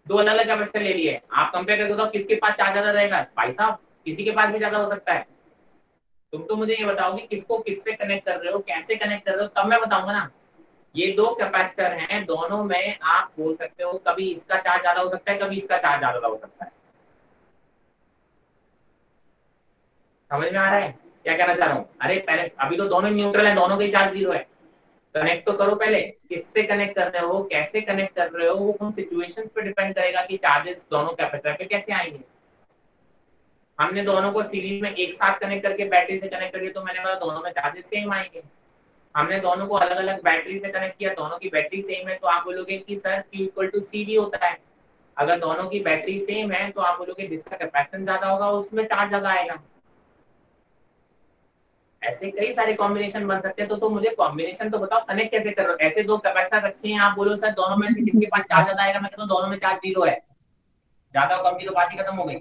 दो अलग अलग कैपेसिटर ले लिए, आप कंपेयर करके बताओ किसके पास चार्ज ज्यादा रहेगा। भाई साहब किसी के पास भी ज्यादा हो सकता है। तुम तो मुझे ये बताओ कि किसको किससे कनेक्ट कर रहे हो, कैसे कनेक्ट कर रहे हो, तब मैं बताऊंगा ना। ये दो कैपेसिटर हैं, दोनों में आप बोल सकते हो कभी इसका चार्ज ज्यादा हो सकता है, कभी इसका चार्ज ज्यादा हो सकता है। समझ में आ रहा है क्या कहना चाह रहा हूँ? अरे पहले अभी तो दोनों न्यूट्रल है, दोनों का ही चार्ज 0 है। कनेक्ट तो करो पहले, किससे कनेक्ट कर रहे हो, कैसे कनेक्ट कर रहे हो, वो उन सिचुएशंस पे डिपेंड करेगा कि चार्जेस दोनों कैपेसिटर पे कैसे आएंगे। हमने दोनों को सीरीज में एक साथ कनेक्ट करके बैटरी से कनेक्ट कर दिया तो मैंने बोला दोनों में चार्जेस सेम आएंगे। हमने दोनों को अलग अलग बैटरी से कनेक्ट किया, दोनों की बैटरी सेम है, तो आप बोलोगे कि sir Q equal to C D होता है। अगर दोनों की बैटरी सेम है तो आप बोलोगे जिसका कैपेसिटेंस ज्यादा होगा उसमें चार्ज ज्यादा आएगा। ऐसे कई सारे कॉम्बिनेशन बन सकते हैं। तो मुझे कॉम्बिनेशन तो बताओ कनेक्ट कैसे कर रहे हो। ऐसे दो कैपेसिटर रखे हैं, आप बोलो सर दोनों में से किसके पास चार्ज ज्यादा आएगा, मैं कहता हूं दोनों में चार्ज 0 है। ज्यादा और कम की तो बात ही खत्म हो गई।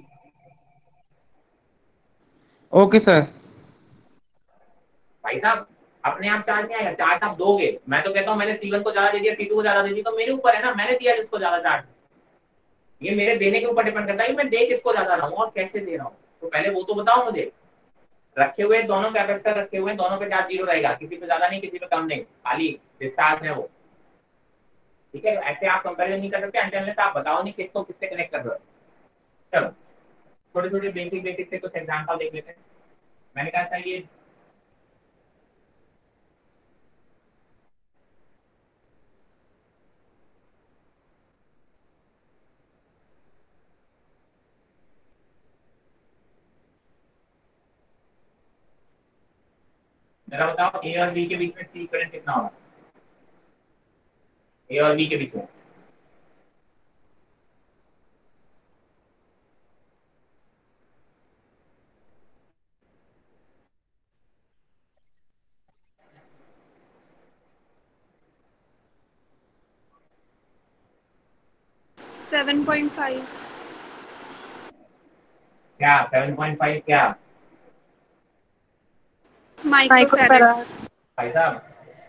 Okay sir. भाई साहब अपने आप चार्ज नहीं आएगा, चार्ज आप दोगे। मैं तो कहता हूँ मैंने C1 को ज्यादा दे दिया, C2 को ज्यादा दे दिया, तो मेरे ऊपर है ना, मैंने दिया जिसको ज्यादा चार्ज। ये मेरे देने के ऊपर डिपेंड करता है कि मैं दे किसको ज्यादा रहा हूँ और कैसे दे रहा हूँ। तो पहले वो तो बताओ मुझे। रखे हुए दोनों कैपेसिटर रखे हुए, दोनों पे चार्ज 0 रहेगा, किसी पे ज्यादा नहीं किसी पे कम नहीं, खाली डिस्चार्ज है वो। ठीक है, ऐसे आप कंपैरिजन नहीं कर सकते अनटिल आप बताओ नहीं किसको किससे कनेक्ट कर रहे हो। चलो थोड़े थोड़े बेसिक बेसिक से कुछ एग्जांपल देख लेते हैं। मैंने कहा था ये 'मेरा बताओ ए और बी के बीच में सी करंट कितना होगा, ए और बी के बीच में। Seven point five. क्या 7.5 क्या? माइक्रोफैराड। भाई साहब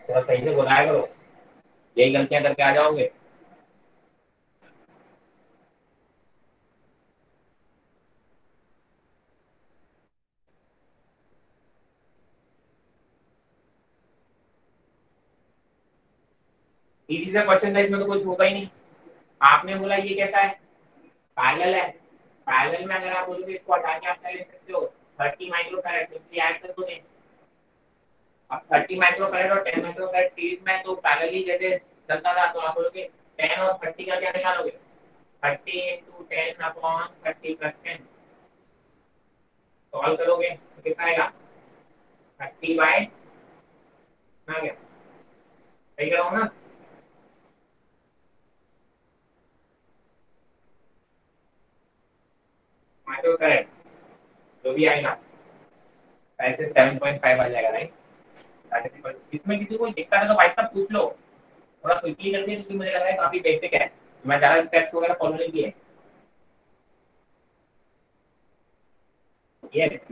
थोड़ा सही से बताया करो, यही गलतियां करके आ जाओगे। इजी सा क्वेश्चन था, इसमें तो कुछ होगा ही नहीं। आपने बोला ये कैसा है, पैरेलल है। पैरेलल में अगर आप बोलोगे इसको हटा के आप क्या ले सकते हो, 30 माइक्रोफैराड सिंपली ऐड कर दोगे। अब 30 माइक्रोफैराड और 10 माइक्रोफैराड सीरीज में तो पैरेलली जैसे चलता था, तो आप बोलोगे 10 और 30 का क्या निकालोगे, 30 इंटू 10 अपॉन 30 प्लस 10 सॉल्व करोगे तो कितना आएगा, 30 बाय आ गया। सही करो ना। माइक्रोफैराड जो भी आएगा ऐसे 7.5 आ जाएगा, राइट। इसमें किसी को दिक्कत है तो भाई साहब पूछ लो, थोड़ा क्विकली करके, क्योंकि मुझे लग रहा है काफी बेसिक है, मैं ज्यादा स्टेप्स वगैरह फॉलो नहीं किए। यस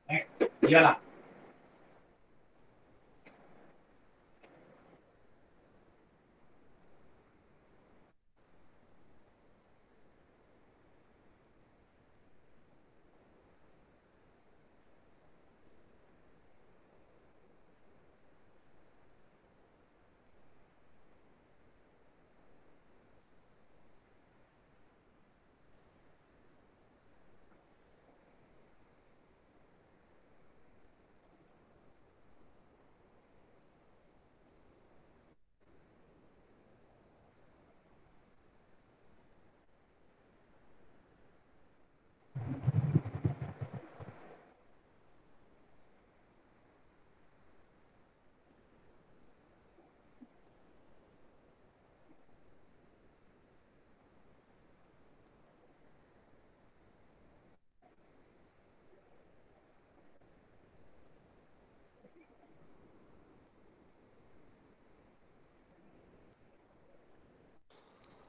नेक्स्ट ये वाला।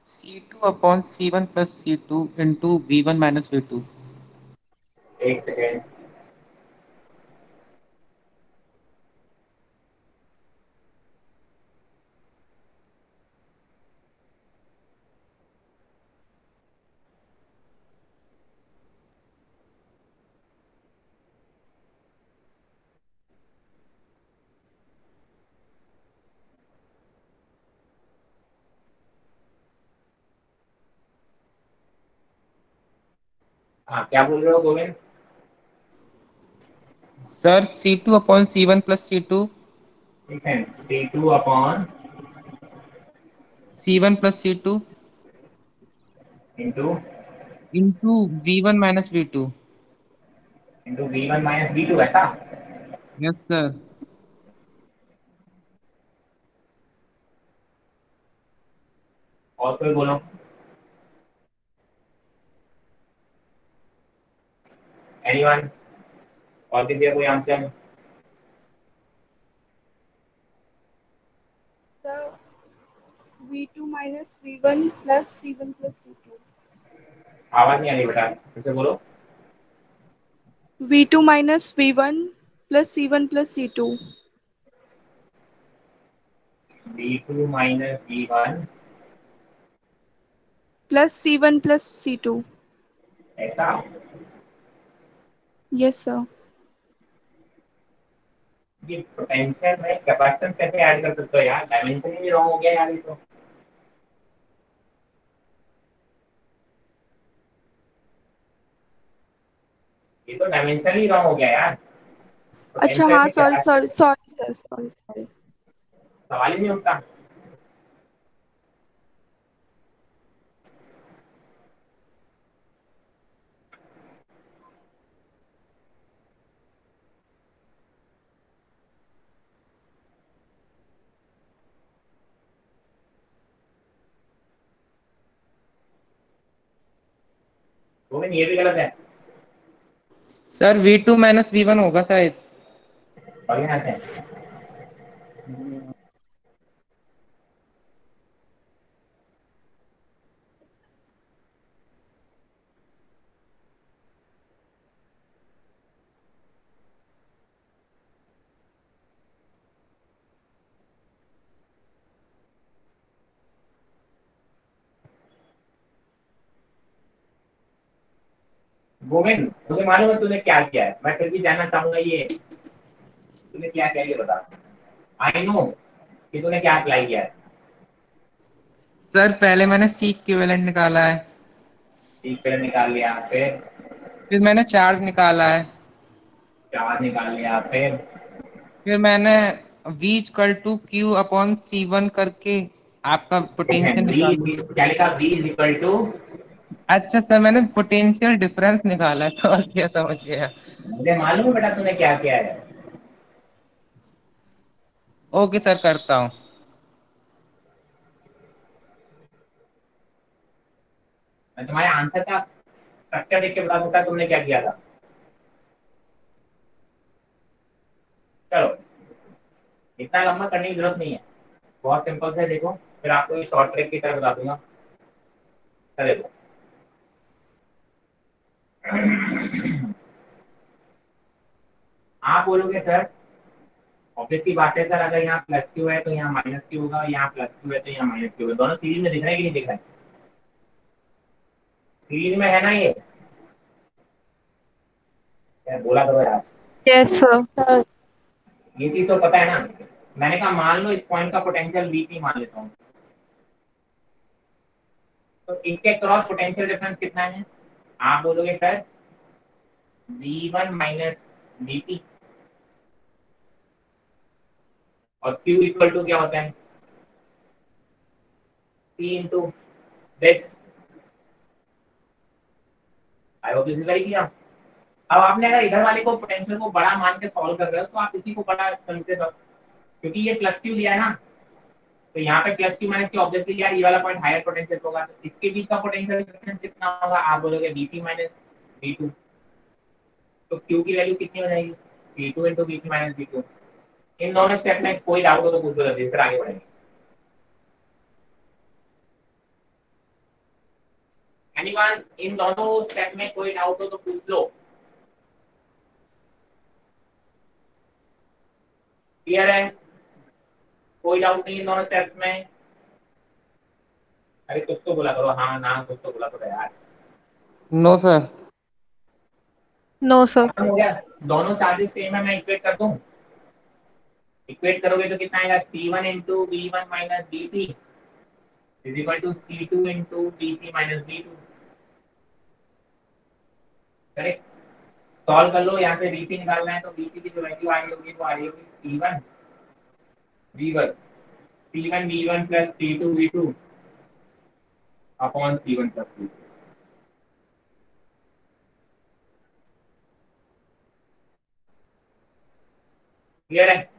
C2 upon C1 plus C2 into V1 minus V2। एक सेकेंड, हाँ क्या बोल रहे हो Govind? Sir C2 upon C1 plus C2 ठीक है, C2 upon C1 plus C2 into into V1 minus V2। V1 minus V2, ऐसा? Yes sir. और कोई बोलो, एनीवन? और दीजिए कोई answer. Sir, V2 minus V1 plus C1 plus C2. आवाज नहीं आ रही बेटा, फिर से बोलो। V2 minus V1 plus C1 plus C2. V2 minus V1 Plus C1 plus C2. ऐसा? Yes, sir. ये पोटेंशियल में कैपेसिटेंस कैसे ऐड कर सकते हो यार? डायमेंशन ही रॉन्ग हो गया यार ये तो। ये तो डायमेंशन ही रॉन्ग हो गया यार। अच्छा पोटेंशियल हाँ में sorry sorry capacitance sorry sir sorry sorry. सवाल ही नहीं उठता। वो भी ये भी गलत है। सर V2 माइनस V1 होगा शायद। और यहाँ से गोविंद, मुझे मालूम है तूने क्या किया है, मैं फिर भी जानना चाहूंगा ये तूने क्या किया, ये बता। आई नो कि तूने क्या अप्लाई किया है। सर पहले मैंने C इक्विवेलेंट निकाला है, ठीक, फिर निकाल लिया, फिर मैंने चार्ज निकाला है, चार्ज निकाल लिया, फिर मैंने V equal to Q upon C1 करके आपका पोटेंशियल निकाल लिया। क्या लिखा? V is equal to. अच्छा सर मैंने पोटेंशियल डिफरेंस निकाला है, समझ गया। मुझे मालूम है बेटा तूने क्या किया है। ओके सर करता हूँ। मैं तुम्हारे आंसर का स्ट्रक्चर देख के बता सकता तुमने क्या किया था। चलो, इतना लंबा करने की जरूरत नहीं है, बहुत सिंपल से देखो, फिर आपको ये शॉर्ट ट्रिक की तरह बता दूंगा। चलो देखो, आप बोलोगे सर ऑब्वियस सी बात है सर, अगर यहाँ प्लस क्यू है तो यहाँ माइनस क्यू होगा, यहाँ प्लस क्यू है तो यहाँ माइनस क्यू होगा, दोनों सीरीज में दिख रहे हैं कि नहीं दिख रहे हैं? सीरीज में है ना ये? यार बोला करो यार। Yes sir. ये चीज तो पता है ना। मैंने कहा मान लो इस पॉइंट का पोटेंशियल V3 मान लेता हूँ, तो इसके क्रॉस पोटेंशियल डिफरेंस कितना है? आप बोलोगे सर V1 माइनस V2, और Q इक्वल टू क्या होता है? P into this. I hope this is very clear. अब आपने अगर इधर वाले को पोटेंशियल को बड़ा मान के सॉल्व कर रहे हो तो आप इसी को बड़ा समझते हो, क्योंकि ये प्लस क्यू दिया है ना, तो यहाँ पे plus Q minus Q, obviously यार ये वाला पॉइंट हायर पोटेंशियल होगा, तो इसके बीच का पोटेंशियल डिफरेंस कितना होगा? आप बोलोगे V3 माइनस V2, तो Q की वैल्यू कितनी हो जाएगी? V2 into V3 minus V2। इन दोनों स्टेप में कोई डाउट हो तो पूछ लो जल्दी, फिर आगे बढ़ेंगे। एनीवन इन दोनों स्टेप में कोई डाउट हो तो पूछ लो। क्लियर है? कोई डाउट नहीं इन दोनों स्टेप्स में? अरे कुछ तो बोला करो, हाँ ना कुछ तो बोला करो यार। No sir. No sir. खत्म हो गया? दोनों चार्जेस सेम है, मैं इक्वेट कर दूं? इक्वेट करोगे तो कितना आएगा? C1 into B1 minus B3 is equal to C2 into B3 minus B2। Correct? Solve कर लो, यहाँ से B3 निकालना है तो B3 की जो वैल्यू आ रही होगी वो आ रही होगी C1 B1 C1 B1 plus C2 B2 upon C1 plus B2। Clear है?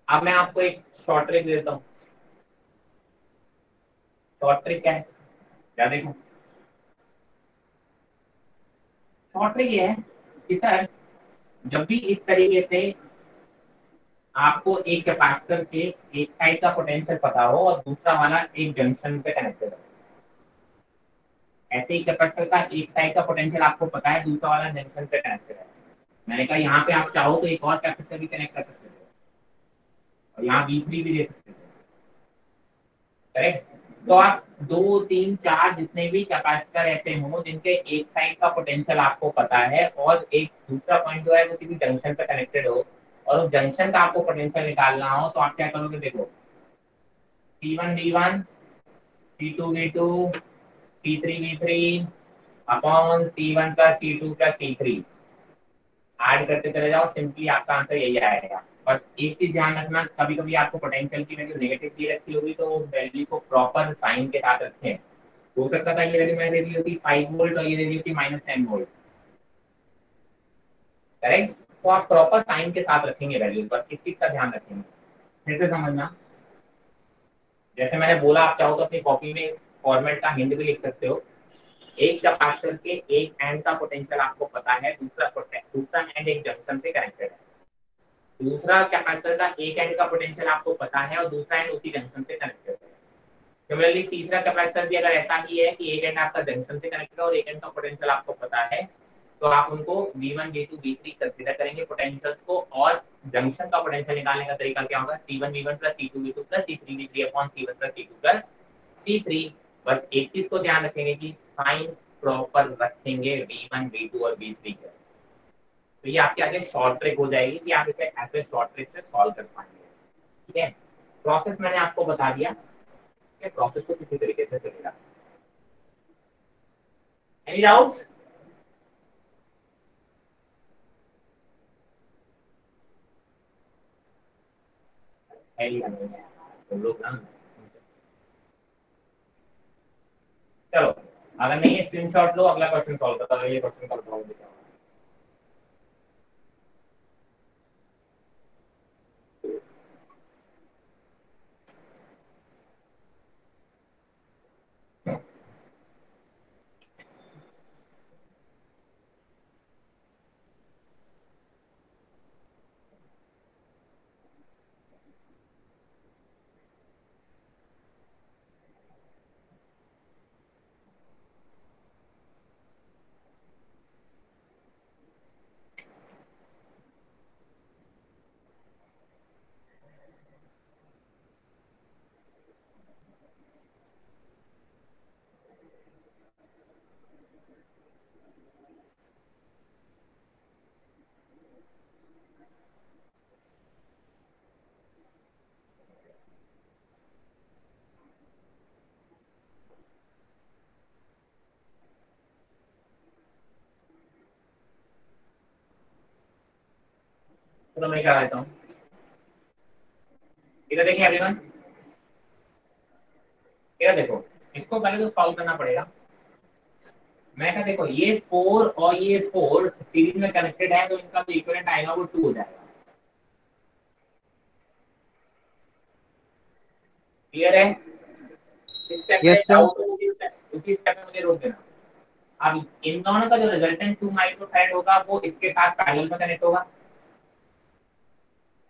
अब मैं आपको एक शॉर्ट ट्रिक देता हूँ। शॉर्ट ट्रिक क्या है? क्या देखो, शॉर्ट ट्रिक ये है कि सर जब भी इस तरीके से आपको एक कैपेसिटर के एक साइड का पोटेंशियल पता हो और दूसरा वाला एक जंक्शन पे कनेक्टेड हो, ऐसे ही कैपेसिटर का एक साइड का पोटेंशियल आपको पता है, दूसरा वाला जंक्शन पे कनेक्टेड है। मैंने कहा यहाँ पे आप चाहो तो एक और कैपेसिटर भी कनेक्ट कर सकते थे और यहाँ V3 भी ले सकते थे। करेक्ट? तो आप 2 3 4 जितने भी कैपेसिटर ऐसे हों जिनके एक साइड का पोटेंशियल आपको पता है और एक दूसरा पॉइंट जो है वो किसी जंक्शन पे कनेक्टेड हो और उस जंक्शन का आपको पोटेंशियल निकालना हो, तो आप क्या करोगे? देखो C1 V1 C2 V2 C3 V3 upon C1 plus C2 plus C3 add करते चले जाओ, सिंपली आपका आंसर यही आएगा। बस एक चीज ध्यान रखना, कभी कभी आपको पोटेंशियल की वैल्यू नेगेटिव दी रखी होगी तो वैल्यू को प्रॉपर साइन के साथ रखें। हो सकता था ये वैल्यू मैंने दे दी होती 5 वोल्ट और ये दे दी होती -10 वोल्ट। करेक्ट? तो आप प्रॉपर साइन के साथ रखेंगे वैल्यू, बस इस चीज का ध्यान रखेंगे। फिर से समझना, जैसे मैंने बोला आप चाहो तो अपनी कॉपी में इस फॉर्मेट का हिंट भी लिख सकते हो। एक कैपेसिटर के एक एंड का पोटेंशियल आपको पता है, दूसरा एंड एक जंक्शन से कनेक्टेड है। दूसरा कैपेसिटर का एक एंड का पोटेंशियल आपको पता है और दूसरा एंड उसी जंक्शन से कनेक्टेड है। सिमिलरली तीसरा कैपेसिटर भी अगर ऐसा ही है कि एक एंड आपका जंक्शन से कनेक्टेड है और एक एंड का पोटेंशियल आपको पता है, तो आप उनको V1 V2 V3 कंसीडर करेंगे पोटेंशियल्स को, और जंक्शन का पोटेंशियल निकालने का तरीका क्या होगा? C1 V1 plus C2 V2 plus C3 V3 upon C1 plus C2 plus C3। बस एक चीज को ध्यान रखेंगे कि साइन प्रॉपर रखेंगे V1 V2 और V3 के। तो ये आपके आगे शॉर्ट ट्रिक हो जाएगी कि आप इसे ऐसे शॉर्ट ट्रिक से सॉल्व कर पाएंगे। ठीक है? प्रोसेस मैंने आपको बता दिया कि प्रोसेस को किसी तरीके से चलेगा। Any doubts? चलो अगर नहीं है स्क्रीनशॉट लो, अगला क्वेश्चन सॉल्व करता हूँ। ये क्वेश्चन कर पाऊंगा तो मैं क्या कहता हूँ, इधर देखिए एवरीवन, इधर देखो, इसको पहले तो सॉल्व करना पड़ेगा। मैं क्या देखो, ये 4 और ये 4 सीरीज में कनेक्टेड है तो इनका जो इक्विवेलेंट आएगा वो 2 हो जाएगा। क्लियर है? इस स्टेप में डाउट हो उसी स्टेप में मुझे रोक देना। अब इन दोनों का जो रिजल्टेंट 2 माइक्रोफैराड होगा वो इसके साथ पैरेलल में कनेक्ट होगा,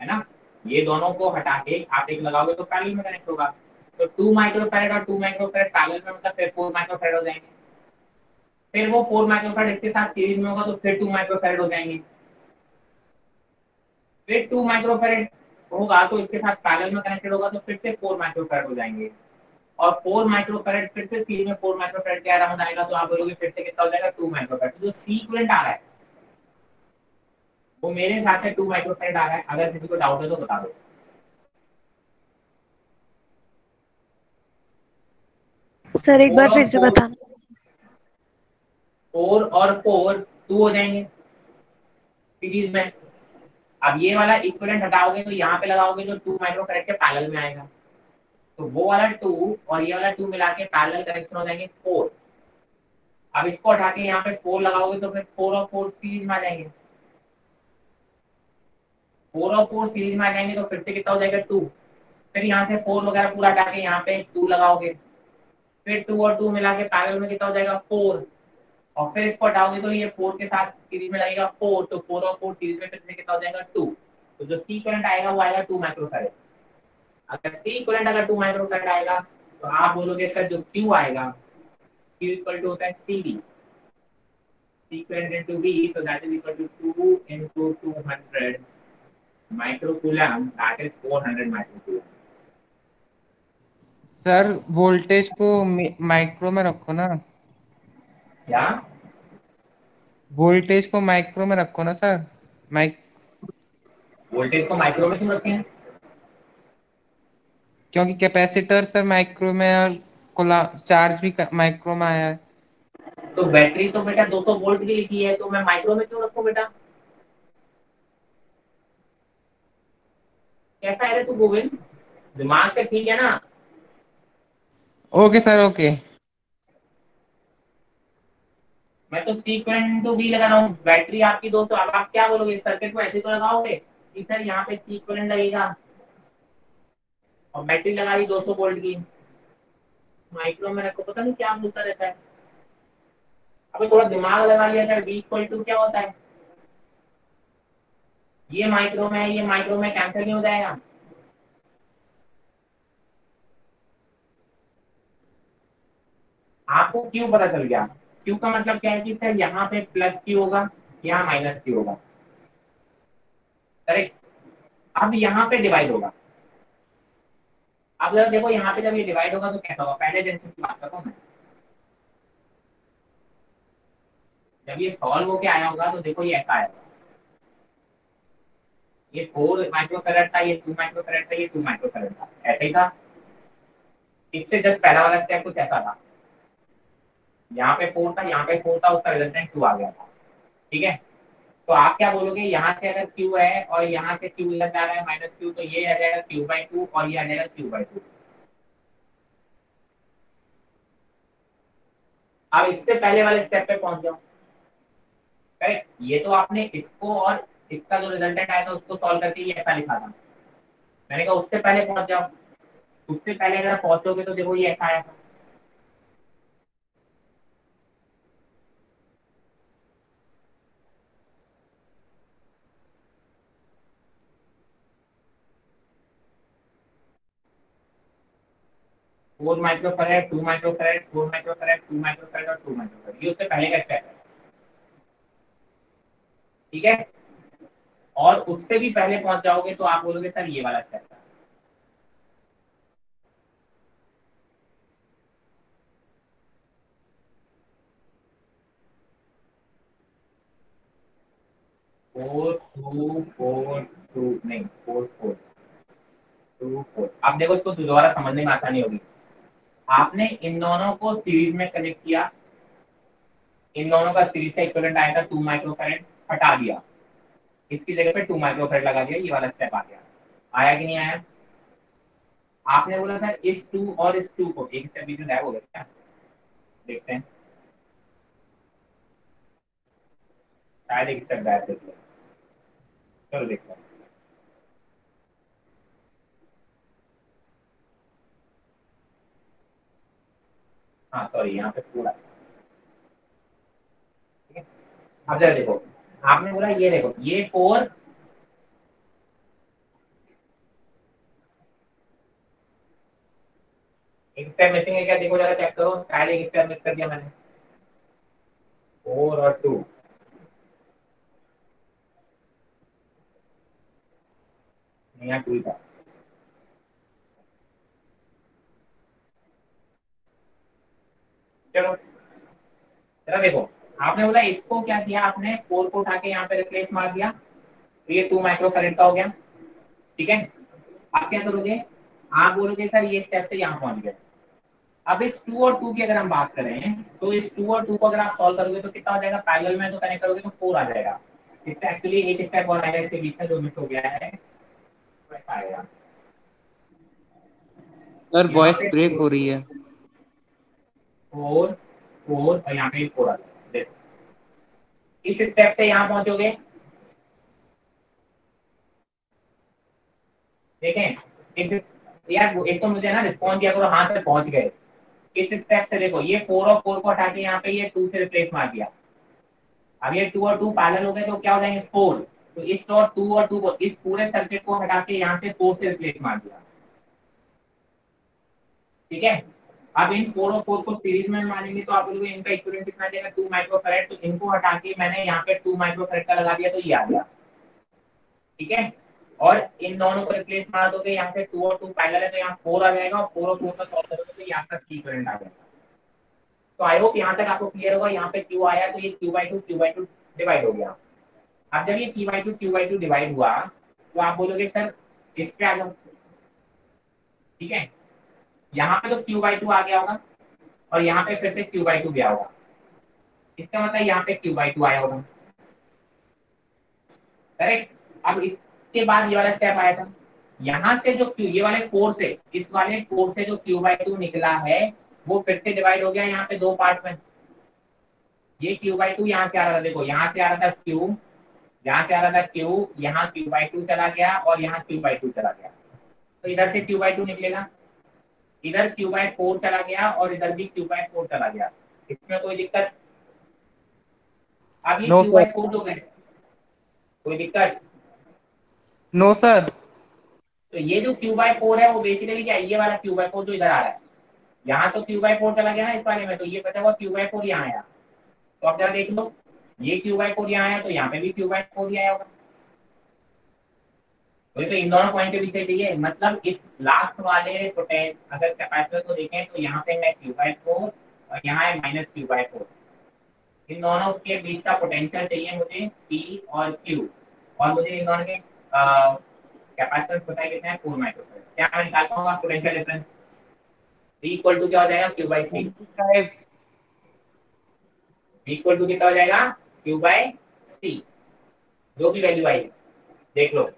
है ना? ये दोनों को हटा के आप एक लगाओगे तो पैरेलल में कनेक्ट होगा। तो 2 माइक्रोफैरड और 2 माइक्रोफैरड पैरेलल में, मतलब फिर 4 माइक्रोफैरड हो जाएंगे। फिर वो 4 माइक्रोफैरड इसके साथ सीरीज में होगा तो फिर 2 माइक्रोफैरड हो जाएंगे। फिर 2 माइक्रोफैरड होगा तो इसके साथ पैरेलल में कनेक्टेड होगा तो फिर से 4 माइक्रोफैरड हो जाएंगे। और 4 माइक्रोफैरड फिर से सीरीज में 4 माइक्रोफैरड के अराउंड आएगा तो आप बोलोगे फिर से कितना हो जाएगा 2 माइक्रोफैरड। जो सीक्वेंट आ रहा है वो मेरे हिसाब से 2 माइक्रोफैरड आ रहा है। अगर किसी को डाउट है तो बता दो। सर एक 4 बार और फिर से 4, बताना। 4 और 4 2 हो जाएंगे सीरीज में। अब ये वाला इक्विवेलेंट हटाओगे तो यहाँ पे लगाओगे तो 2 माइक्रोफैरड के पैरेलल में आएगा, तो वो वाला 2 और ये वाला 2 मिला के पैरेलल कनेक्शन हो जाएंगे 4। अब इसको हटा के यहाँ पे 4 लगाओगे तो फिर 4 और 4 सीरीज में आ जाएंगे। 4 और 4 सीरीज में आ जाएंगे तो फिर से कितना हो जाएगा 2। फिर यहाँ से 4 वगैरह पूरा हटा के यहाँ पे 2 लगाओगे, फिर 2 और 2 मिला के पैरेलल में कितना हो जाएगा 4। और फिर इसको हटाओगे तो ये 4 के साथ सीरीज में लगेगा 4, तो 4 और 4 सीरीज में फिर से कितना हो जाएगा 2। तो जो सी करंट आएगा वो आएगा 2 माइक्रोफैरड। अगर सी करंट अगर 2 माइक्रोफैरड आएगा तो आप बोलोगे सर जो क्यू आएगा क्यू इक्वल टू होता है CV, C current into V, so that is equal to 2 into 200 microcoulomb, that is 400 microcoulomb। Sir voltage को माइक्रो में रखो ना। क्या वोल्टेज को माइक्रो में रखो ना सर। माइक वोल्टेज को माइक्रो में क्यों रखते हैं? क्योंकि कैपेसिटर सर माइक्रो में और चार्ज भी माइक्रो में आया है। तो बैटरी तो बेटा 200 वोल्ट की लिखी है, तो मैं माइक्रो में क्यों रखूं बेटा? कैसा है रे तू गोविंद, दिमाग से ठीक है ना? Okay sir okay. मैं तो सीक्वेंट टू वी लगा रहा हूँ, बैटरी आपकी 200। अब आप क्या बोलोगे, सर्किट को ऐसे तो लगाओगे कि सर यहाँ पे सीक्वेंट लगेगा और बैटरी लगा दी 200 वोल्ट की, माइक्रो में रखो, पता नहीं क्या बोलता रहता है। अभी थोड़ा दिमाग लगा लिया जाए, वी इक्वल टू क्या होता है, ये माइक्रो में ये माइक्रो में कैंसिल नहीं हो जाएगा। आपको क्यू पता चल गया। क्यू का मतलब क्या है कि सर यहाँ पे प्लस क्यू होगा, यहाँ माइनस क्यू होगा, करेक्ट। अब यहाँ पे डिवाइड होगा। अब जरा देखो यहाँ पे जब ये डिवाइड होगा तो कैसा होगा, पहले जंक्शन की बात करता हूँ मैं। जब ये सॉल्व होके आया होगा तो देखो ये ऐसा आएगा, ये 4 माइक्रोफैरड था, ये 2 माइक्रोफैरड था, ये 2 माइक्रोफैरड था, ऐसे ही था। इससे जस्ट पहला वाला स्टेप कुछ ऐसा था, यहाँ पे 4 था, यहाँ पे 4 था, उसका रिजल्टेंट 2 आ गया था, ठीक है। तो आप क्या बोलोगे, यहाँ से अगर Q है और यहाँ से Q लग जा रहा है माइनस Q, तो ये आ जाएगा Q/2 और ये आ जाएगा Q/2। अब इससे पहले वाले स्टेप पे पहुंच जाओ, राइट। ये तो आपने इसको और इसका जो रिजल्टेंट आया था उसको सॉल्व करके ये ऐसा लिखा था, मैंने कहा उससे पहले पहुंच जाओ। उससे पहले अगर पहुंचोगे तो देखो ये ऐसा आया था। Four microfarad, 2 microfarad, 4 microfarad, 2 microfarad और 2 माइक्रोफैरड, ये उससे पहले का स्टेप है, ठीक है। और उससे भी पहले पहुंच जाओगे तो आप बोलोगे सर ये वाला स्टेप है। फोर टू फोर टू नहीं, 4 4 2 4। अब देखो इसको दोबारा समझने में आसानी होगी। आपने इन दोनों को सीरीज में कनेक्ट किया, इन दोनों का सीरीज का इक्विवेलेंट आया था 2 माइक्रोफैरड, हटा दिया, इसकी जगह पे 2 माइक्रोफैरड लगा दिया, ये वाला स्टेप आ गया। आया कि नहीं आया? आपने बोला सर इस 2 और इस 2 को एक स्टेप बीच में गायब हो गया क्या? देखते हैं, शायद एक स्टेप गायब देख लो, चलो देखते हैं। हाँ सॉरी, यहाँ पे पूरा, ठीक है। अब जरा देखो, आपने बोला ये देखो ये 4, स्टेप मिसिंग है क्या, देखो जरा चेक करो, शायद एक स्टेप मिस कर दिया मैंने। 4 और 2, यहाँ 2 था। चलो जरा देखो, आपने बोला इसको क्या किया आपने, 4 को उठा के यहाँ पे रिप्लेस मार दिया, तो ये 2 माइक्रो फैरेड का हो गया। ठीक है, आप क्या करोगे, आप बोलोगे सर ये स्टेप से यहाँ पहुंच गए। अब इस 2 और 2 की अगर हम बात करें तो इस 2 और 2 को अगर आप सॉल्व करोगे तो कितना हो जाएगा, पैरेलल में तो कनेक्ट करोगे तो 4 आ जाएगा। इससे एक्चुअली एक स्टेप और आएगा इसके बीच में जो मिस हो गया है, वैसा आएगा। सर यहाँ वॉइस पे ब्रेक हो रही है। 4 4 और यहाँ पे 4 आ जाएगा। देखो इस स्टेप से यहाँ पहुंचोगे, देखें इस, यार एक तो मुझे ना रिस्पॉन्स किया करो, हाँ से पहुंच गए। इस स्टेप से देखो ये 4 और 4 को हटा के यहाँ पे ये 2 से रिप्लेस मार दिया। अब ये 2 और 2 पैरेलल हो गए तो क्या हो जाएंगे 4। तो इस और 2 और 2 को, इस पूरे सर्किट को हटा के यहाँ से 4 से रिप्लेस मार दिया। ठीक है, अब इन 4 और 4 को सीरीज में मानेंगे तो आप बोलोगे इनका इक्विवेलेंट कितना देगा, 2 माइक्रो फैरेड। तो इनको हटा के मैंने यहाँ पे 2 माइक्रो फैरेड का लगा दिया तो ये आ गया। ठीक है, और इन दोनों को रिप्लेस मार दोगे, यहाँ पे 2 और 2 पैरेलल है तो यहाँ 4 आ जाएगा, और 4 और 4 का सॉल्व करोगे तो यहाँ तक इक्विवेलेंट आ जाएगा। तो आई होप यहाँ तक आपको क्लियर होगा। यहाँ पे Q आया तो ये Q/2 डिवाइड हो गया। अब जब ये Q/2 डिवाइड हुआ तो आप बोलोगे सर इस पे आ जाओ। ठीक है, यहाँ पे तो Q/2 आ गया होगा और यहाँ पे फिर से Q/2 गया होगा, इसका मतलब यहाँ पे Q/2 आया होगा। करेक्ट। अब इसके बाद ये वाला स्टेप आया था, यहाँ से जो ये वाले 4 से, इस वाले 4 से जो Q/2 निकला है वो फिर से डिवाइड हो गया यहाँ पे 2 पार्ट में। ये Q/2 यहाँ से आ रहा था, देखो यहाँ से आ रहा था Q, यहाँ से आ रहा था Q, यहाँ Q/2 चला गया और यहाँ Q/2 चला गया, तो इधर से Q/2 निकलेगा, इधर Q/4 चला गया और इधर भी Q/4 चला गया। इसमें कोई दिक्कत? अब ये नो सर। Q/4 हो गए, कोई दिक्कत? No sir. तो ये जो Q/4 है वो बेसिकली क्या है, ये वाला Q/4 जो इधर आ रहा है, यहाँ तो Q/4 चला गया ना इस वाले में, तो ये बचा हुआ Q/4 यहाँ आया। तो अब जरा देख लो, ये Q/4 यहाँ आया तो यहाँ पे भी Q/4 ही आया होगा। तो इन दोनों पॉइंट के पीछे चाहिए, मतलब इस लास्ट वाले पोटेंशियल अगर कैपेसिटर को देखें तो यहाँ पे है Q/4 और यहाँ है -Q/4। इन दोनों के बीच का पोटेंशियल चाहिए मुझे P और Q, और मुझे इन दोनों के कैपेसिटेंस पता है कितने हैं, 4 माइक्रोफैराड। क्या मैं निकाल पाऊंगा potential difference? V equal to क्या हो जाएगा, Q/C। V इक्वल टू कितना हो जाएगा, Q/C, जो भी वैल्यू आई देख लो।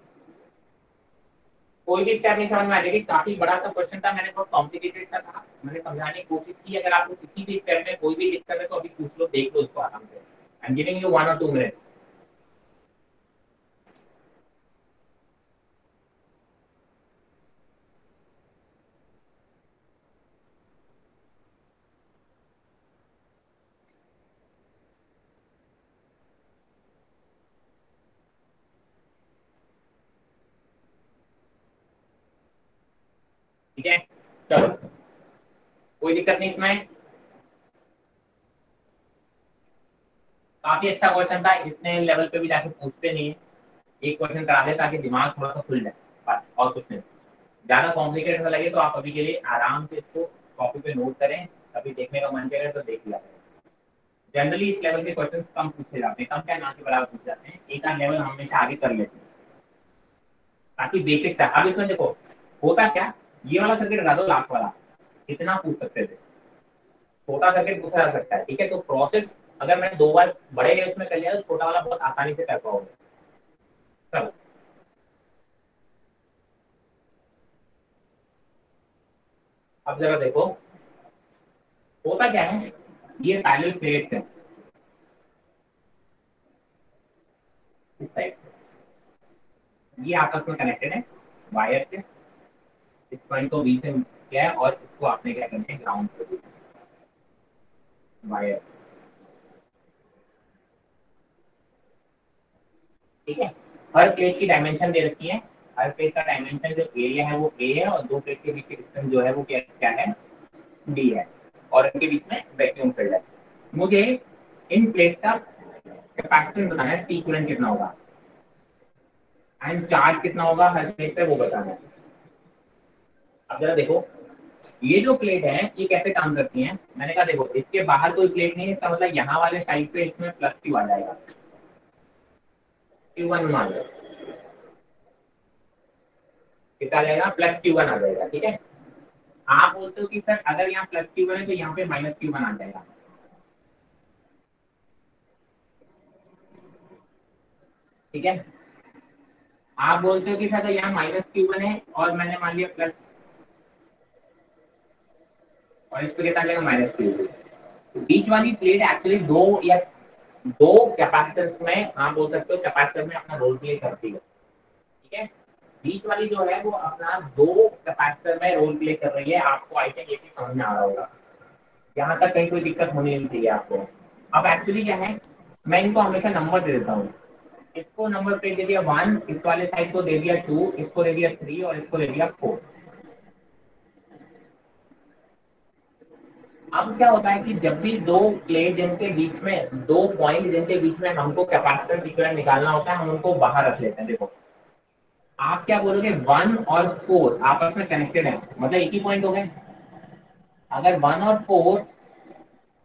कोई भी स्टेप नहीं समझ में आ जाएगी, काफी बड़ा सा क्वेश्चन था, मैंने बहुत कॉम्प्लिकेटेड सा था, मैंने समझाने की कोशिश की। अगर आपको किसी भी स्टेप में कोई भी दिक्कत है तो अभी पूछ लो, देख लो उसको आराम से। आई एम गिविंग यू 1 और 2 मिनट्स। ठीक है, चलो कोई दिक्कत नहीं इसमें। काफी अच्छा क्वेश्चन था, इतने लेवल पे भी जाके पूछते नहीं है, एक क्वेश्चन करा दे ताकि दिमाग थोड़ा सा खुल जाए, बस और कुछ नहीं। ज्यादा कॉम्प्लिकेटेड ना लगे तो आप अभी के लिए आराम से इसको कॉपी पे नोट करें, कभी देखने का मन करे तो देख लिया करें। जनरली इस लेवल के क्वेश्चन कम पूछे जाते हैं, कम क्या ना के बराबर पूछ जाते हैं, एक आध लेवल हमेशा आगे कर लेते हैं ताकि बेसिक्स है। अब इसमें देखो होता क्या, ये वाला सर्किट लगा दो लास्ट वाला, इतना पूछ सकते थे, छोटा सर्किट पूछा जा सकता है। ठीक है, तो प्रोसेस अगर मैंने 2 बार बड़े लेवल में कर लिया तो छोटा वाला बहुत आसानी से कर पाओगे। चलो अब जरा देखो होता क्या है, ये पैरेलल प्लेट्स है इस टाइप से, ये आपस में कनेक्टेड है वायर से, इस पॉइंट को बी से किया है और इसको आपने क्या करना है, ग्राउंड कर दिया वायर। ठीक है, हर प्लेट की डायमेंशन दे रखी है, हर प्लेट का डायमेंशन जो एरिया है वो ए है, और 2 प्लेट के बीच की डिस्टेंस जो है वो क्या क्या है, डी है और इनके बीच में वैक्यूम फील्ड है। मुझे इन प्लेट्स का कैपेसिटेंस बताना है, सी इक्विवेलेंट कितना होगा एंड चार्ज कितना होगा हर प्लेट पे वो बताना है। अब जरा देखो ये जो प्लेट है ये कैसे काम करती है। मैंने कहा देखो इसके बाहर कोई प्लेट नहीं है, इसका मतलब यहाँ वाले साइड पे इसमें प्लस क्यू आ जाएगा, Q1 मान लो कितना आ जाएगा, प्लस Q1 आ जाएगा। ठीक है, आप बोलते हो कि सर अगर यहाँ प्लस Q1 है तो यहाँ पे माइनस Q1 आ जाएगा। ठीक है, आप बोलते हो कि सर यहाँ माइनस Q1 है और मैंने मान लिया प्लस, और इस पर कितना आ जाएगा माइनस Q2। तो बीच वाली प्लेट एक्चुअली दो कैपेसिटेंस में आप बोल सकते हो कैपेसिटर में अपना रोल प्ले करती है। ठीक है, बीच वाली जो है वो अपना दो कैपेसिटर में रोल प्ले कर रही है। आपको आई थिंक ये चीज समझ में आ रहा होगा, यहाँ तक कहीं कोई दिक्कत होनी नहीं चाहिए आपको। अब एक्चुअली क्या है, मैं इनको हमेशा नंबर दे देता हूँ। इसको नंबर प्लेट दे दिया 1, इस वाले साइड को दे दिया 2, इसको दे दिया 3 और इसको दे दिया 4। अब क्या होता है कि जब भी दो प्लेट जिनके बीच में दो पॉइंट जिनके बीच में हमको कैपेसिटेंस इक्विवेलेंट निकालना होता है हम उनको बाहर रख लेते हैं। देखो आप क्या बोलोगे 1 और 4 आपस में कनेक्टेड है, मतलब एक ही पॉइंट हो गए। अगर 1 और 4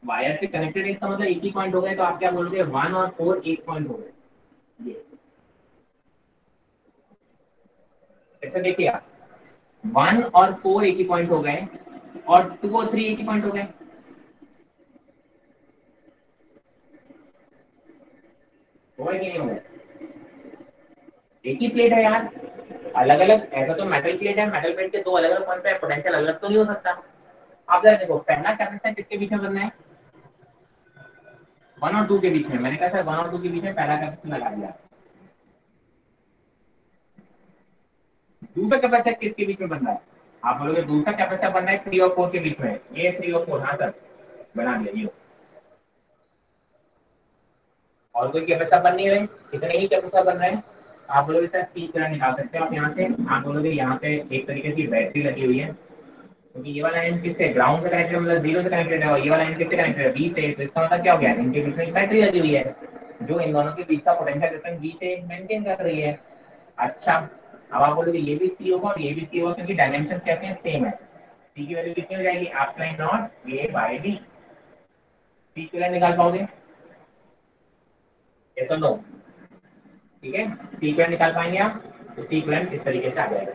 वायर से कनेक्टेड है इसका मतलब एक ही पॉइंट हो गए, तो आप क्या बोलोगे 1 और 4 एक पॉइंट हो गए। ये ऐसे देखिए आप 1 और 4 एक ही पॉइंट हो गए और 2 और 3 एक ही पॉइंट हो गए। हो गए कि नहीं हो गए? एक ही प्लेट है यार, अलग अलग। ऐसा तो मेटल प्लेट है, मेटल प्लेट के दो अलग अलग पॉइंट पे पोटेंशियल अलग तो नहीं हो सकता। आप जरा देखो पहला कैपेसिटर किसके बीच में बनना है, 1 और 2 के बीच में। मैंने कहा सर 1 और 2 के बीच में पहला कैपेसिटर लगा दिया। दूसरा कैपेसिटर किसके बीच में बनना है, आप बोलोगे दूसरा कैपेसिटर बनना है 3 और 4 के बीच में। ये 3 और 4, हाँ सर बना दिया। ये और कोई कैपेसिटर बन नहीं रहे, इतने ही कैपेसिटर बन रहे हैं। आप बोलोगे सर सी तरह निकाल सकते हो आप यहाँ से। आप बोलोगे यहाँ पे एक तरीके की बैटरी लगी हुई है, क्योंकि ये वाला एंड किससे ग्राउंड से कनेक्टेड, मतलब 0 से कनेक्टेड है, और ये वाला एंड किससे कनेक्टेड है, बी से। तो इसका मतलब क्या हो गया, इनके बीच में एक बैटरी लगी हुई है जो इन दोनों के बीच का पोटेंशियल डिफरेंस बी से मेंटेन कर रही है। अच्छा, अब आप बोलोगे ये भी सी होगा और ये भी सी होगा, क्योंकि डायमेंशन कैसे हैं, सेम है। सी की वैल्यू कितनी हो जाएगी, आपका नॉट ए बाई डी। सी की वैल्यू निकाल पाओगे, यस और नो? ठीक है, सी की वैल्यू निकाल पाएंगे आप, तो सी की वैल्यू इस तरीके से आ जाएगा।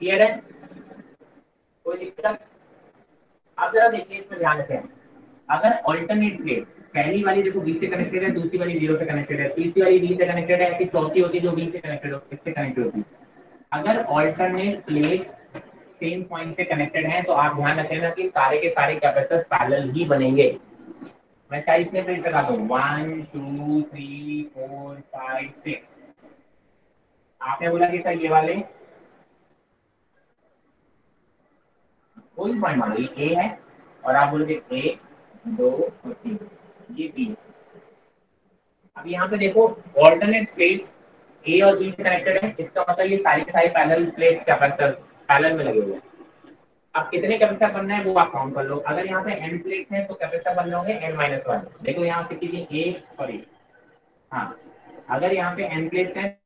क्लियर है, कोई दिक्कत? अब जरा देखिए इसमें ध्यान रखें, अगर ऑल्टरनेट प्लेट पहली वाली देखो बी से कनेक्टेड है, दूसरी वाली 0 से कनेक्टेड है, तीसरी वाली बी से कनेक्टेड है, ऐसी चौथी होती जो बी से कनेक्टेड हो, इससे कनेक्टेड होती। अगर ऑल्टरनेट प्लेट्स सेम पॉइंट से कनेक्टेड हैं तो आप ध्यान रखें ना कि सारे के सारे कैपेसिटर्स पैरेलल ही बनेंगे। मैं क्या इसमें प्रिंट लगा दूं 1 2 3 4 5 6। आपने बोला कि सर ये वाले कोई पॉइंट मान लो ये ए है और आप बोलोगे 1 2 और 3, ये बी है। अब यहाँ पे देखो ऑल्टरनेट प्लेट्स ए और बी से कनेक्टेड है, इसका मतलब ये सारे के सारे पैरेलल प्लेट कैपेसिटर पैरेलल में लगे हुए हैं। अब कितने कैपेसिटर बनना है वो आप काउंट कर लो। अगर यहाँ पे n प्लेट्स हैं तो कैपेसिटर बन रहे होंगे n-1। देखो यहाँ पे कितनी ए और ए। हाँ, अगर यहाँ पे n प्लेट्स हैं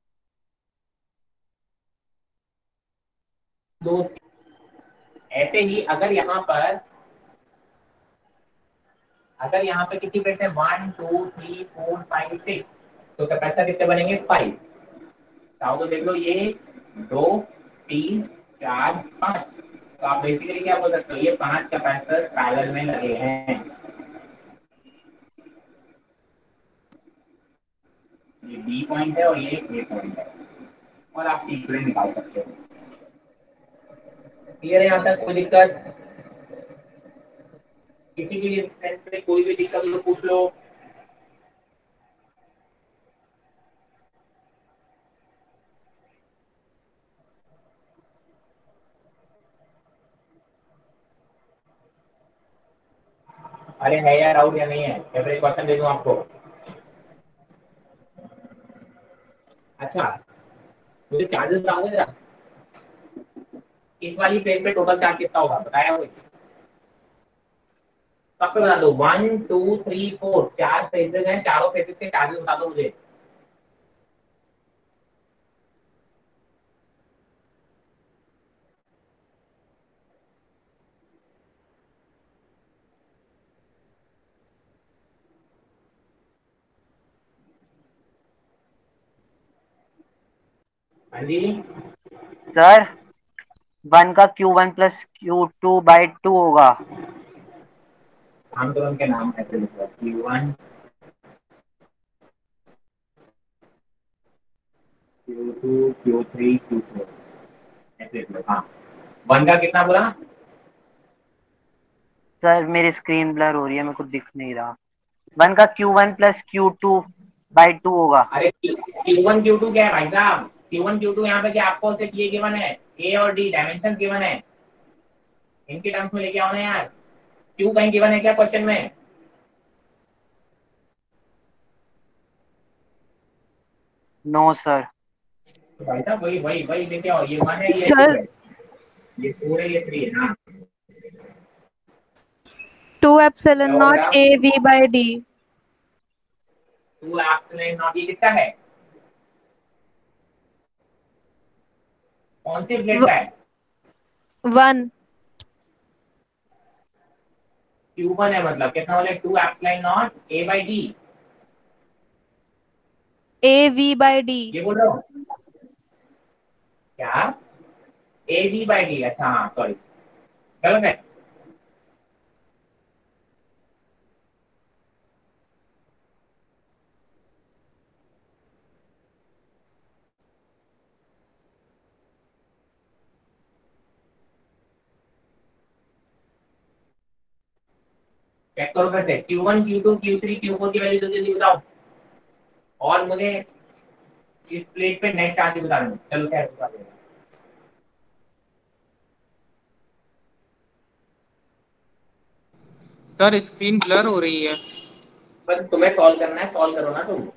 दो। ऐसे ही अगर यहाँ पे कितनी प्लेट्स हैं 1 2 3 4 5 6, तो कैपेसिटर कितने बनेंगे 5। तो देख लो ये 2 3 4 5। तो आप बेसिकली क्या बोल सकते हो, ये 5 कैपेसिटर्स पैरेलल में लगे हैं। ये बी पॉइंट है और ये ए पॉइंट है, और आप इक्विवेलेंट निकाल सकते हो। क्लियर है यहाँ तक, कोई दिक्कत? किसी भी इंस्टेंस में कोई भी दिक्कत हो पूछ लो। अरे है यार आउट या नहीं है, एवरेज क्वेश्चन दे दूं आपको? अच्छा मुझे चार्जेस बताओगे जरा। इस वाली फेज पे टोटल चार्ज कितना होगा बताया कोई? सबको बता दो 1 2 3 4 चार फेजेस हैं, चारों फेजेस के चार्जेस बता दो मुझे। हाँ जी सर 1 का Q1 प्लस Q2/2 होगा। हम तो उनके नाम ऐसे लिखो Q1 Q2 Q3 Q4 ऐसे लिख लो। हाँ 1 का कितना बोला? सर मेरी स्क्रीन ब्लर हो रही है, मेरे को दिख नहीं रहा। 1 का Q1 प्लस Q2/2 होगा। अरे Q1 Q2 क्या है भाई साहब? Q1 Q2 यहाँ पे क्या आपको सिर्फ ये गिवन है, A और D डायमेंशन गिवन है, इनके टर्म्स में लेके आओ ना यार। Q कहीं गिवन है क्या क्वेश्चन में? No sir. तो भाई साहब वही वही वही लेके आओ, ये 1 है ये 2 सर है, ये 4 है ये 3 है ना। 2 क्या एप्सिलॉन हो नॉट गया? A V by D. 2 epsilon not, ये किसका है? कौन सी प्लेट का है? 1 Q1 है मतलब कितना बोले? 2 epsilon not A by D, A V by D. ये बोल रहे हो क्या? A B बाई D, अच्छा हाँ सॉरी गलत है। चेक करो फिर से Q1 Q2 Q3 Q4 की वैल्यू जल्दी बताओ, और मुझे इस प्लेट पे नेट चार्ज बता दो। चलो क्या बता देगा। सर स्क्रीन ब्लर हो रही है। बस तुम्हें सॉल्व करना है, सॉल्व करो ना तुम।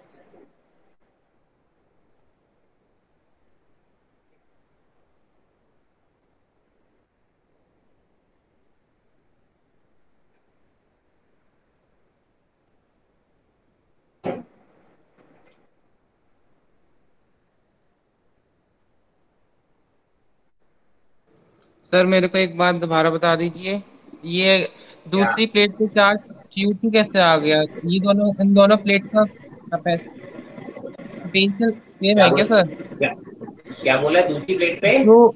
सर मेरे को एक बात दोबारा बता दीजिए, ये क्या दूसरी प्लेट पे चार्ज Q2 कैसे आ गया? ये दोनों, इन दोनों प्लेट का पोटेंशियल सेम क्या है क्या बोल सर? क्या, क्या बोला दूसरी प्लेट पे? जो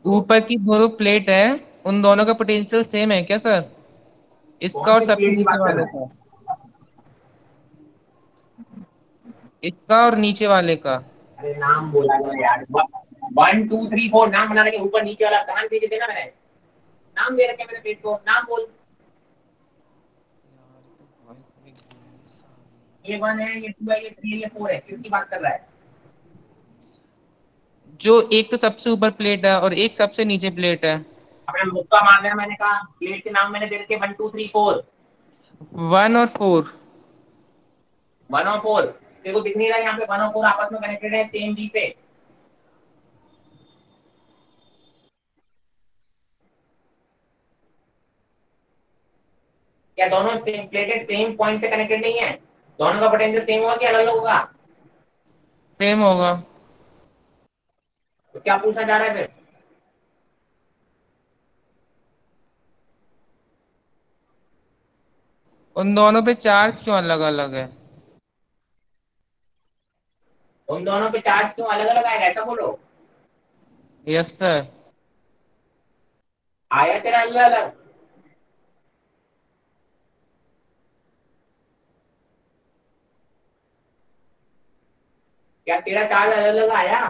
ऊपर की दोनों प्लेट है, उन दोनों का पोटेंशियल सेम है क्या सर? इसका कौन और सी सबसे प्लेट की नीचे बात कर वाले रहा है? का, इसका और नीचे वाले का। अरे नाम बोला करो यार। 1 2 3 4 नाम बना रखे, ऊपर नीचे वाला कमान भेज देना। मैंने नाम दे रखे, मैंने प्लेट को नाम बोल। ये 1 है, ये 2 है, ये 3 है, ये 4 है, किसकी बात कर रहा है? जो एक तो सबसे ऊपर प्लेट है और एक सबसे नीचे प्लेट है। अपना मुक्का मार रहा है। मैंने कहा प्लेट के नाम मैंने दे रखे 1 2 3 4। 1 और 4। 1 और 4 तेरे को दिख नहीं रहा है? यहाँ पे 1 और 4 आपस में कनेक्टेड है सेम डी से। क्या दोनों सेम प्लेटें सेम पॉइंट से कनेक्टेड नहीं है? दोनों का पोटेंशियल सेम होगा कि अलग अलग होगा? सेम होगा। तो क्या पूछना चाह रहा है फिर? उन दोनों पे चार्ज क्यों अलग अलग है? उन दोनों पे चार्ज क्यों अलग अलग आएगा, ऐसा बोलो। Yes sir. आया तेरा अलग अलग? क्या तेरा चार्ज अलग अलग आया?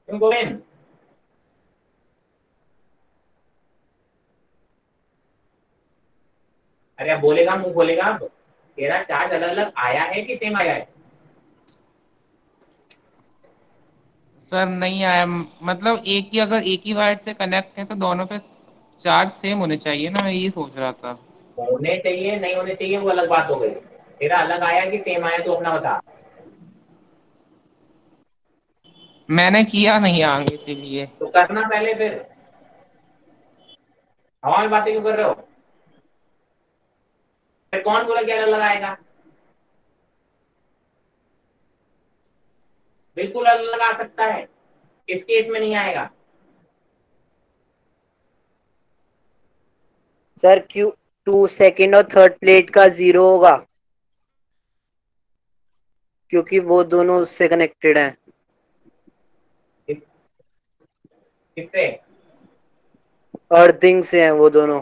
क्यों गोविंद? अरे अब बोलेगा, मुंह बोलेगा अब। तेरा चार्ज अलग अलग आया है कि सेम आया है? सर नहीं आया, मतलब एक ही, अगर एक ही वायर से कनेक्ट है तो दोनों पे चार्ज सेम होने चाहिए ना, मैं ये सोच रहा था। होने चाहिए नहीं होने चाहिए वो अलग बात हो गई। तेरा अलग आया कि सेम आया, तो अपना बता। मैंने किया नहीं आगे इसीलिए। तो करना पहले, फिर हवा में बातें क्यों कर रहे हो? फिर कौन बोला कि अलग आएगा? बिल्कुल अलग आ सकता है, इस केस में नहीं आएगा। सर Q2 सेकंड और थर्ड प्लेट का 0 होगा क्योंकि वो दोनों उससे कनेक्टेड हैं। किससे? अर्थिंग से हैं वो दोनों,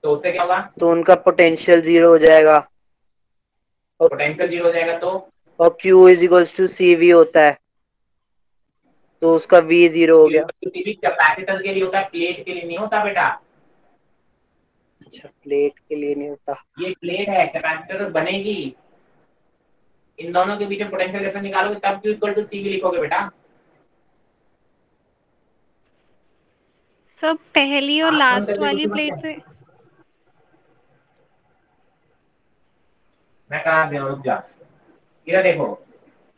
तो उससे क्या होगा? तो उनका पोटेंशियल 0 हो जाएगा। पोटेंशियल 0 हो जाएगा और Q is equals to CV होता है, तो उसका V 0 हो गया। कैपेसिटर के लिए होता है, प्लेट के लिए नहीं होता बेटा। अच्छा, प्लेट के लिए नहीं होता। ये प्लेट है, कैपेसिटर बनेगी। इन दोनों के बीच में पोटेंशियल डिफरेंस निकालोगे तब Q इक्वल टू CV लिखोगे बेटा। सब पहली और आप बंद लास्ट करके वाली कुछ मत प्लेट कर। पे। मैं कहा दे रुक जा। इधर देखो,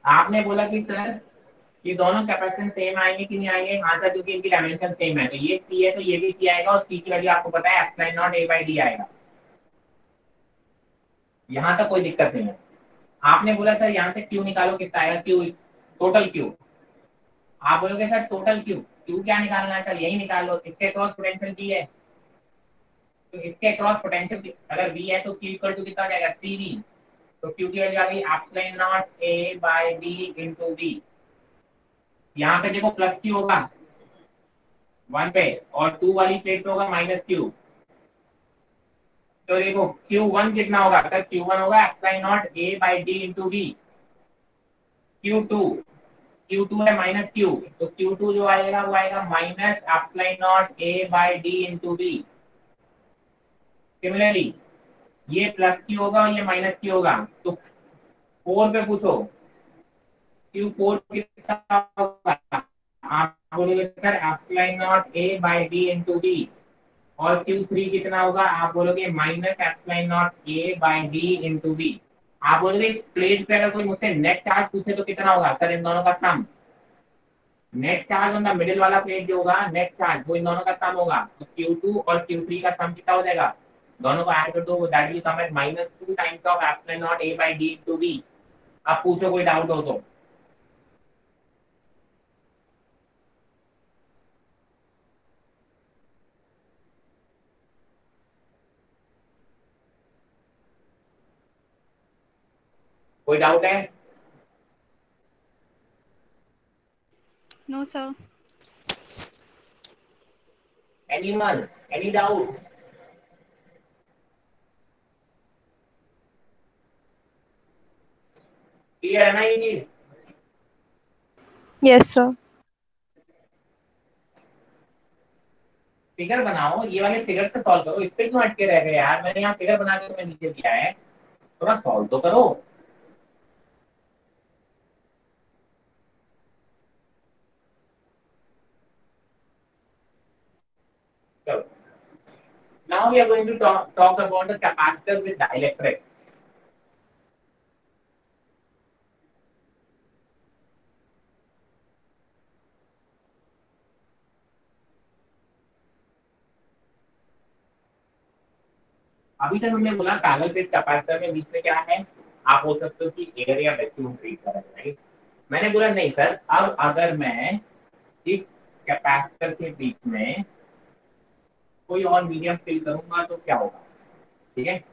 आपने बोला कि सर ये दोनों कैपेसिटेंस सेम आएंगे कि नहीं आएंगे? हाँ सर, क्योंकि इनकी डायमेंशन सेम है, तो ये C है तो ये भी C आएगा, और C की वैल्यू आपको पता है एप्सिलॉन नॉट A/D आएगा। यहाँ तक कोई दिक्कत नहीं है। आपने बोला सर यहाँ से Q निकालो, कितना आएगा Q, टोटल Q। आप बोलोगे सर टोटल Q क्या निकालना है सर? यही निकाल लो, इसके क्रॉस पोटेंशियल V है, तो इसके क्रॉस पोटेंशियल अगर V है तो Q इक्वल टू कितना हो जाएगा? CV। तो Q की वैल्यू आ गई epsilon not A/D into V। यहाँ पे देखो प्लस Q होगा 1 पे, और 2 वाली प्लेट पे होगा माइनस Q। तो देखो Q1 कितना होगा सर? Q1 होगा epsilon not A/D into V। Q2 है माइनस Q, तो Q2 जो आएगा वो आएगा minus epsilon not A/D into V। Similarly ये प्लस Q होगा और ये माइनस Q होगा, तो 4 पे पूछो Q4 कितना होगा? आप बोलोगे sir epsilon not A/D into V। और Q3 कितना होगा? आप बोलोगे minus epsilon not A/D into V। आप बोलोगे इस प्लेट पे अगर कोई मुझसे नेट चार्ज पूछे तो कितना होगा सर? इन दोनों का sum. Net charge on the middle वाला प्लेट जो होगा, नेट चार्ज वो इन दोनों का सम होगा, तो Q2 और Q3 का सम कितना हो जाएगा? दोनों को ऐड कर दो, that will come at -2 times of epsilon not A/D into V। अब पूछो कोई डाउट हो तो। कोई डाउट है? No sir. Anyone? Any doubts? Clear है ना ये चीज? Yes sir. फिगर बनाओ, ये वाले फिगर से सॉल्व करो, इस पे क्यों अटके रह गए यार? मैंने यहाँ फिगर बना के तुम्हें नीचे दिया है, थोड़ा सॉल्व तो करो। चलो, now we are going to talk about the capacitor with dielectrics. अभी तक हमने बोला पैरेलल प्लेट कैपेसिटर में बीच में क्या है? आप बोल सकते हो कि एयर या वैक्यूम ट्रीट कर रहे हैं, राइट? मैंने बोला नहीं सर, अब अगर मैं इस कैपेसिटर के बीच में कोई और मीडियम फिल करूंगा तो क्या होगा? ठीक है,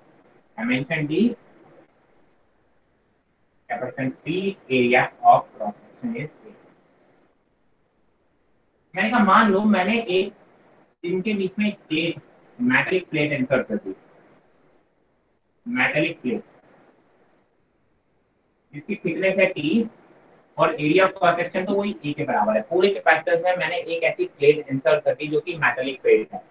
I mentioned the capacitance C, area of cross section is A। मैंने कहा मान लो मैंने एक इनके बीच में एक प्लेट, मेटेलिक प्लेट इंसर्ट कर दी, मेटेलिक प्लेट जिसकी थिकनेस है T और एरिया ऑफ क्रॉस सेक्शन तो वही E के बराबर है। पूरे कैपेसिटर में मैंने एक ऐसी प्लेट इंसर्ट कर दी जो कि मेटेलिक प्लेट है।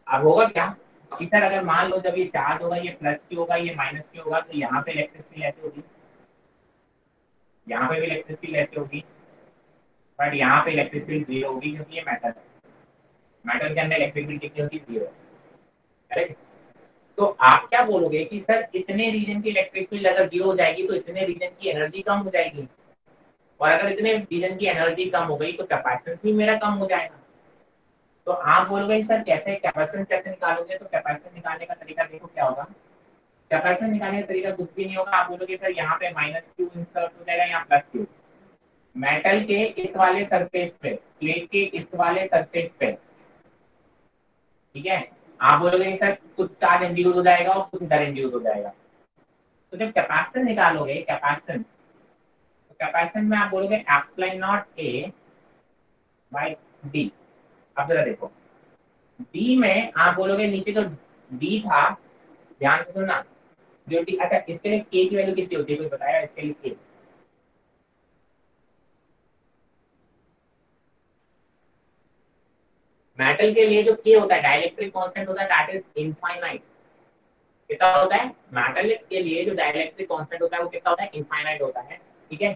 अब होगा क्या कि सर अगर मान लो जब ये चार्ज होगा, ये प्लस Q होगा, ये माइनस Q होगा, तो यहाँ पे इलेक्ट्रिसिटी ऐसे होगी, यहाँ पे भी इलेक्ट्रिसिटी ऐसे होगी, बट यहाँ पे इलेक्ट्रिसिटी 0 होगी क्योंकि ये मेटल है। मेटल के अंदर इलेक्ट्रिसिटी कितनी होती है? 0। करेक्ट। तो आप क्या बोलोगे कि सर इतने रीजन की इलेक्ट्रिक फील्ड अगर जीरो हो जाएगी तो इतने रीजन की एनर्जी कम हो जाएगी, और अगर इतने रीजन की एनर्जी कम हो गई तो कैपेसिटेंस भी मेरा कम हो जाएगा। तो आप बोलोगे सर कैसे कैपेसिटेंस कैसे निकालोगे, तो कैपेसिटेंस निकालने का तरीका देखो क्या होगा। कैपेसिटेंस निकालने का तरीका कुछ भी नहीं होगा, आप बोलोगे सर यहाँ पे माइनस क्यू इंसर्ट हो जाएगा, यहाँ प्लस क्यू। मेटल के इस वाले सरफेस पे, प्लेट के इस वाले सरफेस पे, ठीक है, आप बोलोगे सर कुछ चार्ज इंड्यूस हो जाएगा और कुछ इधर इंड्यूस हो जाएगा। तो जब कैपेसिटेंस निकालोगे, कैपेसिटेंस, तो कैपेसिटेंस में आप बोलोगे epsilon not A by D. अब जरा देखो डी में आप बोलोगे नीचे जो डी था, ध्यान से सुनना, जो डी, अच्छा इसके लिए के की वैल्यू कितनी होती है कोई बताया इसके लिए के? मेटल के लिए जो के होता है डाइलेक्ट्रिक कांस्टेंट होता है दैट इज इनफाइनाइट। कितना होता है मेटल के लिए जो डाइलेक्ट्रिक कांस्टेंट होता है वो कितना होता है, इनफाइनाइट होता है, ठीक है।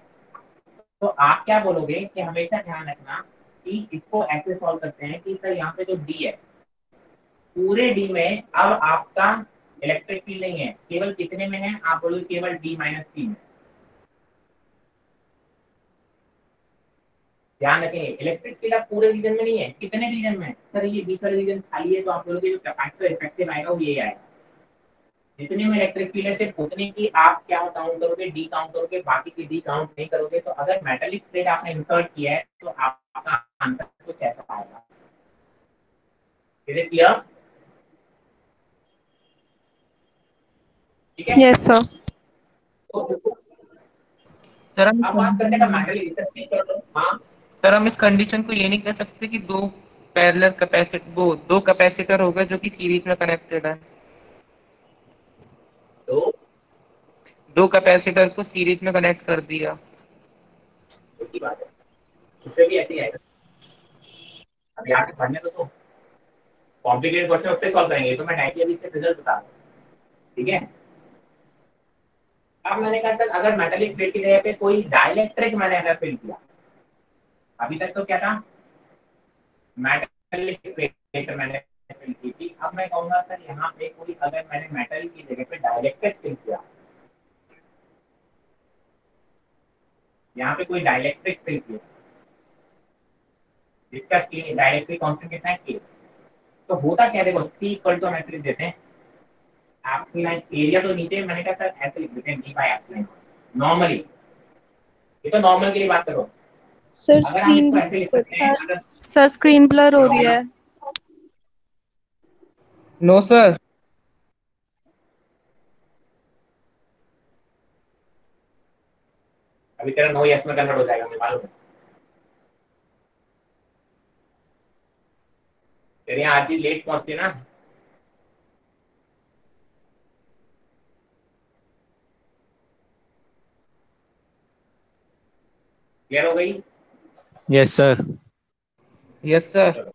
तो आप क्या बोलोगे कि हमेशा ध्यान रखना कि इसको ऐसे सॉल्व करते हैं कि सर यहाँ पे जो डी है, पूरे डी में अब आपका इलेक्ट्रिक फील्ड नहीं है, केवल कितने में है, आप बोलोगे केवल डी माइनस टी में। ध्यान रखेंगे इलेक्ट्रिक फील्ड अब पूरे रीजन में नहीं है, कितने रीजन में है, सर ये बीच वाला रीजन खाली है, तो आप बोलोगे जो कैपेसिटर इफेक्टिव आएगा वो ये आएगा। जितने में इलेक्ट्रिक फील्ड है सिर्फ उतने की आप क्या काउंट करोगे, डी काउंट करोगे, बाकी की डी काउंट नहीं करोगे। तो अगर मेटालिक प्लेट आपने इंसर्ट किया है तो आपका आंसर कुछ ऐसा आएगा। Is it clear? ठीक है, यस सर। सर हम अब बात करते हैं मेटालिक रिसर्च। हाँ सर हम इस कंडीशन को ये नहीं कह सकते कि दो पैरेलल कैपेसिटर, वो दो कैपेसिटर होगा जो कि सीरीज में कनेक्टेड है। तो दो कैपेसिटर को सीरीज में कनेक्ट कर दिया, की बात है, उससे भी ऐसे ही आएगा। अभी आके पढ़ने तो कॉम्प्लिकेटेड क्वेश्चन उससे सॉल्व करेंगे, तो मैं डायरेक्टली अभी इससे रिजल्ट बता रहा हूँ, ठीक है। अब मैंने कहा सर अगर मेटालिक प्लेट की जगह पे कोई डाइलेक्ट्रिक मैंने अगर फिल किया, अभी तक तो क्या था मेटालिक प्लेट मैंने फिल की थी, अब मैं कहूंगा सर यहाँ पे कोई अगर मैंने मेटल की जगह पे डाइलेक्ट्रिक फिल किया, यहाँ पे कोई डाइलेक्ट्रिक फिल किया जिसका डाइलेक्ट्रिक कांस्टेंट कितना है के, तो होता क्या, देखो सी इक्वल टू हम ऐसे लिख देते हैं एप्सिलॉन, एरिया तो नीचे मैंने कहा सर ऐसे लिख देते हैं डी बाय एप्सिलॉन नॉर्मली, ये तो नॉर्मल के लिए बात करो। सर अगर हम स्क्रीन इसको ऐसे लिख सकते हैं, अगर सर स्क्रीन ब्लर हो रही है। No sir. अभी तेरा नो यस में कन्वर्ट हो जाएगा, मुझे मालूम है तेरे यहाँ आज ही लेट पहुंचती ना। क्लियर हो गई? Yes sir. Yes sir.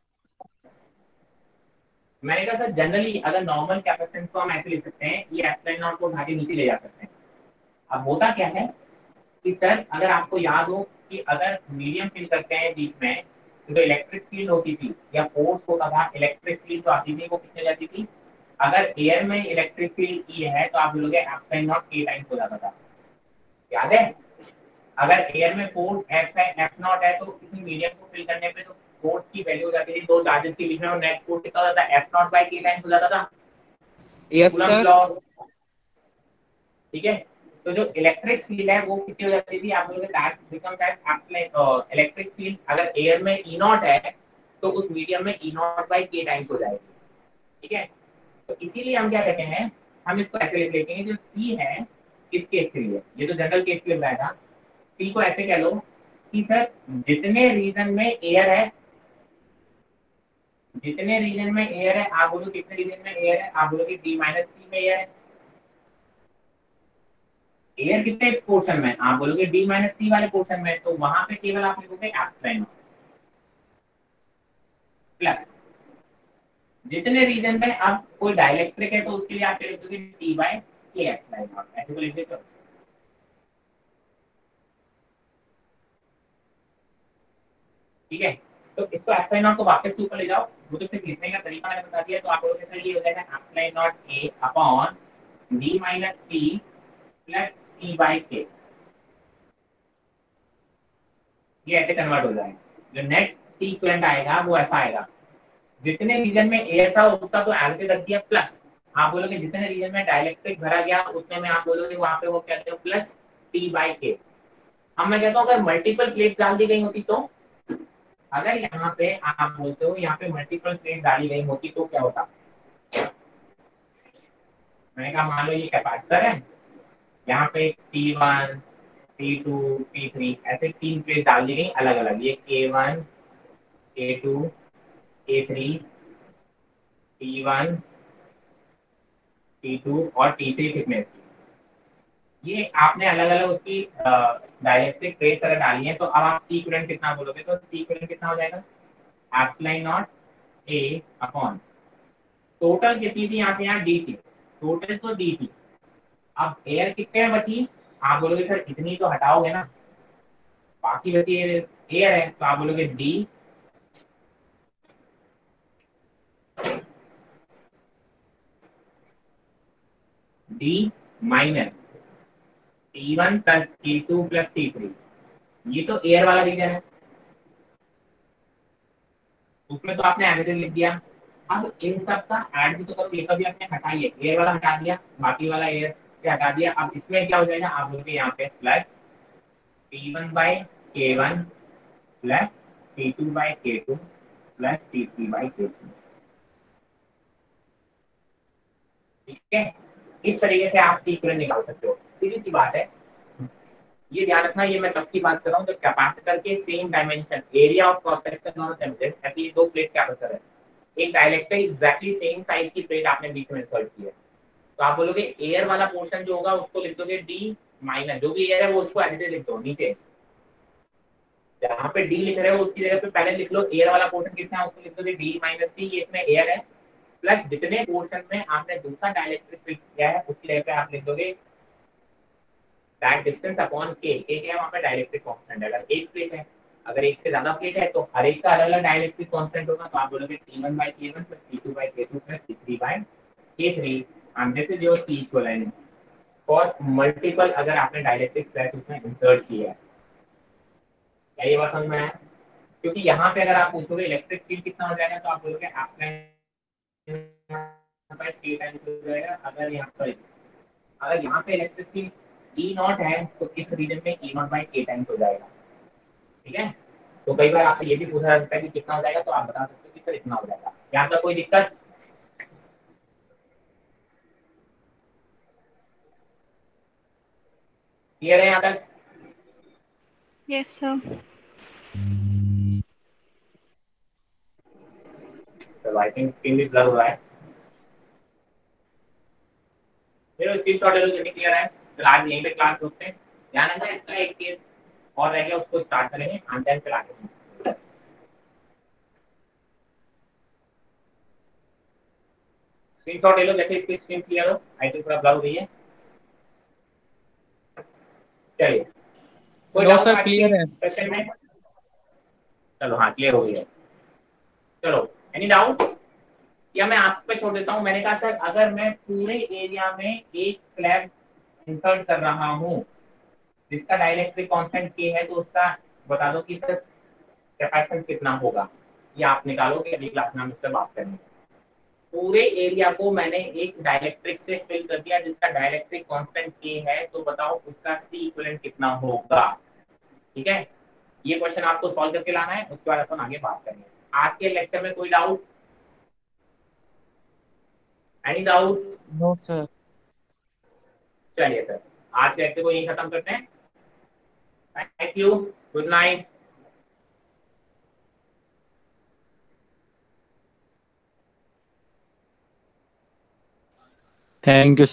मैंने कहा सर जनरली अगर नॉर्मल कैपेसिटेंस को हम ऐसे लिख सकते हैं, ये एप्सिलॉन नॉट को उठा के नीचे ले जा सकते हैं। अब होता क्या है कि सर अगर आपको याद हो कि अगर मीडियम फिल करते हैं बीच में, तो इलेक्ट्रिक फील्ड होती थी या फोर्स होता था, इलेक्ट्रिक फील्ड तो आती थी वो कितने जाती थी, अगर एयर में इलेक्ट्रिक फील्ड ई है तो आप बोलोगे एप्सिलॉन नॉट के टाइम्स हो जाता था, याद है। अगर एयर में फोर्स एफ है, एफ नॉट है, तो किसी मीडियम को फिल करने पे तो फोर्स की वैल्यू हो जाती थी दो चार्जेस के बीच में, और नेट फोर्स कितना हो जाता है, F not by K times हो जाता था, यस कूलम्ब सर। लॉ, ठीक है। तो जो इलेक्ट्रिक फील्ड है वो कितनी हो जाती थी, आप बोलोगे that becomes as epsilon, electric field अगर एयर में ई नॉट है तो उस मीडियम में E not by K times हो जाएगी, ठीक है। तो इसीलिए हम क्या कहते हैं, हम इसको ऐसे लिख लेते हैं, जो सी है किस केस के लिए, ये तो जनरल केस के लिए बताया था, सी को ऐसे कह लो कि सर जितने रीजन में एयर है, जितने रीजन में एयर है, आप बोलो कितने रीजन में एयर है, आप बोलोगे डी माइनस टी में एयर है। एयर कितने पोर्शन में, आप बोलोगे डी माइनस टी वाले पोर्शन में, तो वहां पे केवल आप लिखोगे एप्सिलॉन प्लस जितने रीजन में अब कोई डाइलेक्ट्रिक है तो उसके लिए आप लिखोगे टी बाय के एप्सिलॉन, ऐसे को लिख देते हो, ठीक है। तो इसको एप्सिलॉन को वापस ऊपर ले जाओ, वो तो सिर्फ लिखने का तरीका मैंने बता दिया, तो आप लोगों के साथ ये हो जाएगा epsilon not A upon D minus T plus T by के, ये ऐसे कन्वर्ट हो जाएगा। जो नेट सी इक्विवेलेंट आएगा वो ऐसा आएगा, जितने रीजन में एयर था उसका तो एल्के रख दिया प्लस, आप बोलोगे जितने रीजन में डाइलेक्ट्रिक भरा गया उतने में आप बोलोगे वहां पे वो कहते हो प्लस टी बाई के। अब मैं कहता हूँ अगर मल्टीपल प्लेट डाल दी गई होती तो, अगर यहाँ पे आप बोलते हो यहाँ पे मल्टीपल प्लेट डाली गई होती तो क्या होता। मैंने कहा मान लो ये कैपेसिटर है, यहाँ पे T1 T2 T3 ऐसे 3 प्लेट डाल दी गई अलग अलग, ये K1 K2 K3 T1 T2 और T3 थिकनेस की, ये आपने अलग अलग उसकी डाइलेक्ट्रिक प्लेट्स अगर डाली है, तो अब आप सी इक्विवेलेंट कितना बोलोगे, तो सी इक्विवेलेंट कितना हो जाएगा epsilon not A upon total कितनी थी यहाँ से यहाँ डी थी, टोटल तो डी थी, अब एयर कितने में बची, आप बोलोगे सर इतनी तो हटाओगे ना, बाकी बची एयर है, तो आप बोलोगे D D minus T1 plus T2 plus T3, ये तो एयर वाला रीजन है, उसमें तो आपने एवरेज लिख दिया। अब इन सब का ऐड भी तो करो, ये कभी आपने हटाइए, एयर वाला हटा दिया, बाकी वाला एयर से हटा दिया, अब इसमें क्या हो जाएगा, आप बोलोगे यहाँ पे plus T1 by K1 plus T2 by K2 plus T3 by K3, ठीक है। इस तरीके से आप इक्विवेलेंट निकाल सकते हो, सीधी सी बात है। ये ध्यान रखना, ये मैं तब की बात कर रहा हूँ जब कैपेसिटर के same dimension area of cross section दोनों सेम थे, ऐसे ये दो प्लेट कैपेसिटर है, एक डाइलेक्ट्रिक एग्जैक्टली सेम साइज की प्लेट आपने बीच में इंसर्ट की है, तो आप बोलोगे एयर वाला पोर्शन जो होगा उसको लिख दोगे डी माइनस, जो भी एयर है वो उसको एज लिख दो, नीचे जहाँ पे डी लिख रहे हो उसकी जगह पे पहले लिख लो एयर वाला पोर्शन कितना है, उसको लिख दोगे डी माइनस टी, ये इसमें एयर है, प्लस जितने पोर्शन में आपने दूसरा डाइलेक्ट्रिक फिक्स किया है उसकी जगह पे आप लिख दोगे दैट डिस्टेंस अपॉन के क्या है वहाँ पे डाइलेक्ट्रिक कांस्टेंट है, अगर एक प्लेट है, अगर एक से ज्यादा प्लेट है तो हर एक का अलग अलग डाइलेक्ट्रिक कांस्टेंट होगा, तो आप बोलोगे T1 by K1 plus T2 by K2 plus T3 by K3 and this is your C equivalent for multiple, अगर आपने डाइलेक्ट्रिक स्लैश उसमें इंसर्ट किया है, क्या ये बात समझ में आया। क्योंकि यहाँ पे अगर आप पूछोगे इलेक्ट्रिक फील्ड कितना हो जाएगा, तो आप बोलोगे अगर यहाँ पे इलेक्ट्रिक फील्ड E नॉट है तो इस रीजन में E नॉट बाई के टाइम्स हो जाएगा, ठीक है। तो कई बार आपसे ये भी पूछा जा सकता है कि कितना हो जाएगा, तो आप बता सकते हो कि सर इतना हो जाएगा। यहाँ तक कोई दिक्कत, क्लियर है यहाँ तक? Yes, sir. तो आई थिंक स्क्रीन भी ब्लर हो रहा है, फिर स्क्रीनशॉट ले लो जल्दी, क्लियर है। फिर आज यहीं पे क्लास रोकते हैं, ध्यान रखना इसका एक केस और रह गया, उसको स्टार्ट करेंगे एंड देन फिर आगे स्क्रीनशॉट ले लो जैसे इसकी स्क्रीन क्लियर हो, आई थिंक थोड़ा ब्लर हो रही है। चलिए कोई नो डाउट सर आज के क्लियर है। सेशन में? चलो हाँ क्लियर हो गई है, चलो एनी डाउट, या मैं आप पे छोड़ देता हूँ। मैंने कहा सर अगर मैं पूरे एरिया में एक स्लैब इंसर्ट कर रहा हूँ जिसका डाइलेक्ट्रिक कांस्टेंट के है, तो उसका बता दो कि सर कैपेसिटेंस कितना होगा, ये आप निकालोगे, अगली क्लास में हम इस पर बात करेंगे। पूरे एरिया को मैंने एक डाइलेक्ट्रिक से फिल कर दिया जिसका डाइलेक्ट्रिक कांस्टेंट के है, तो बताओ उसका सी इक्विवेलेंट कितना होगा, ठीक है। ये क्वेश्चन आपको सॉल्व करके लाना है, उसके बाद अपन आगे बात करेंगे। आज के लेक्चर में कोई doubt, any doubt? No sir. चलिए सर आज के लेक्चर को यहीं खत्म करते हैं, thank you, good night. Thank you.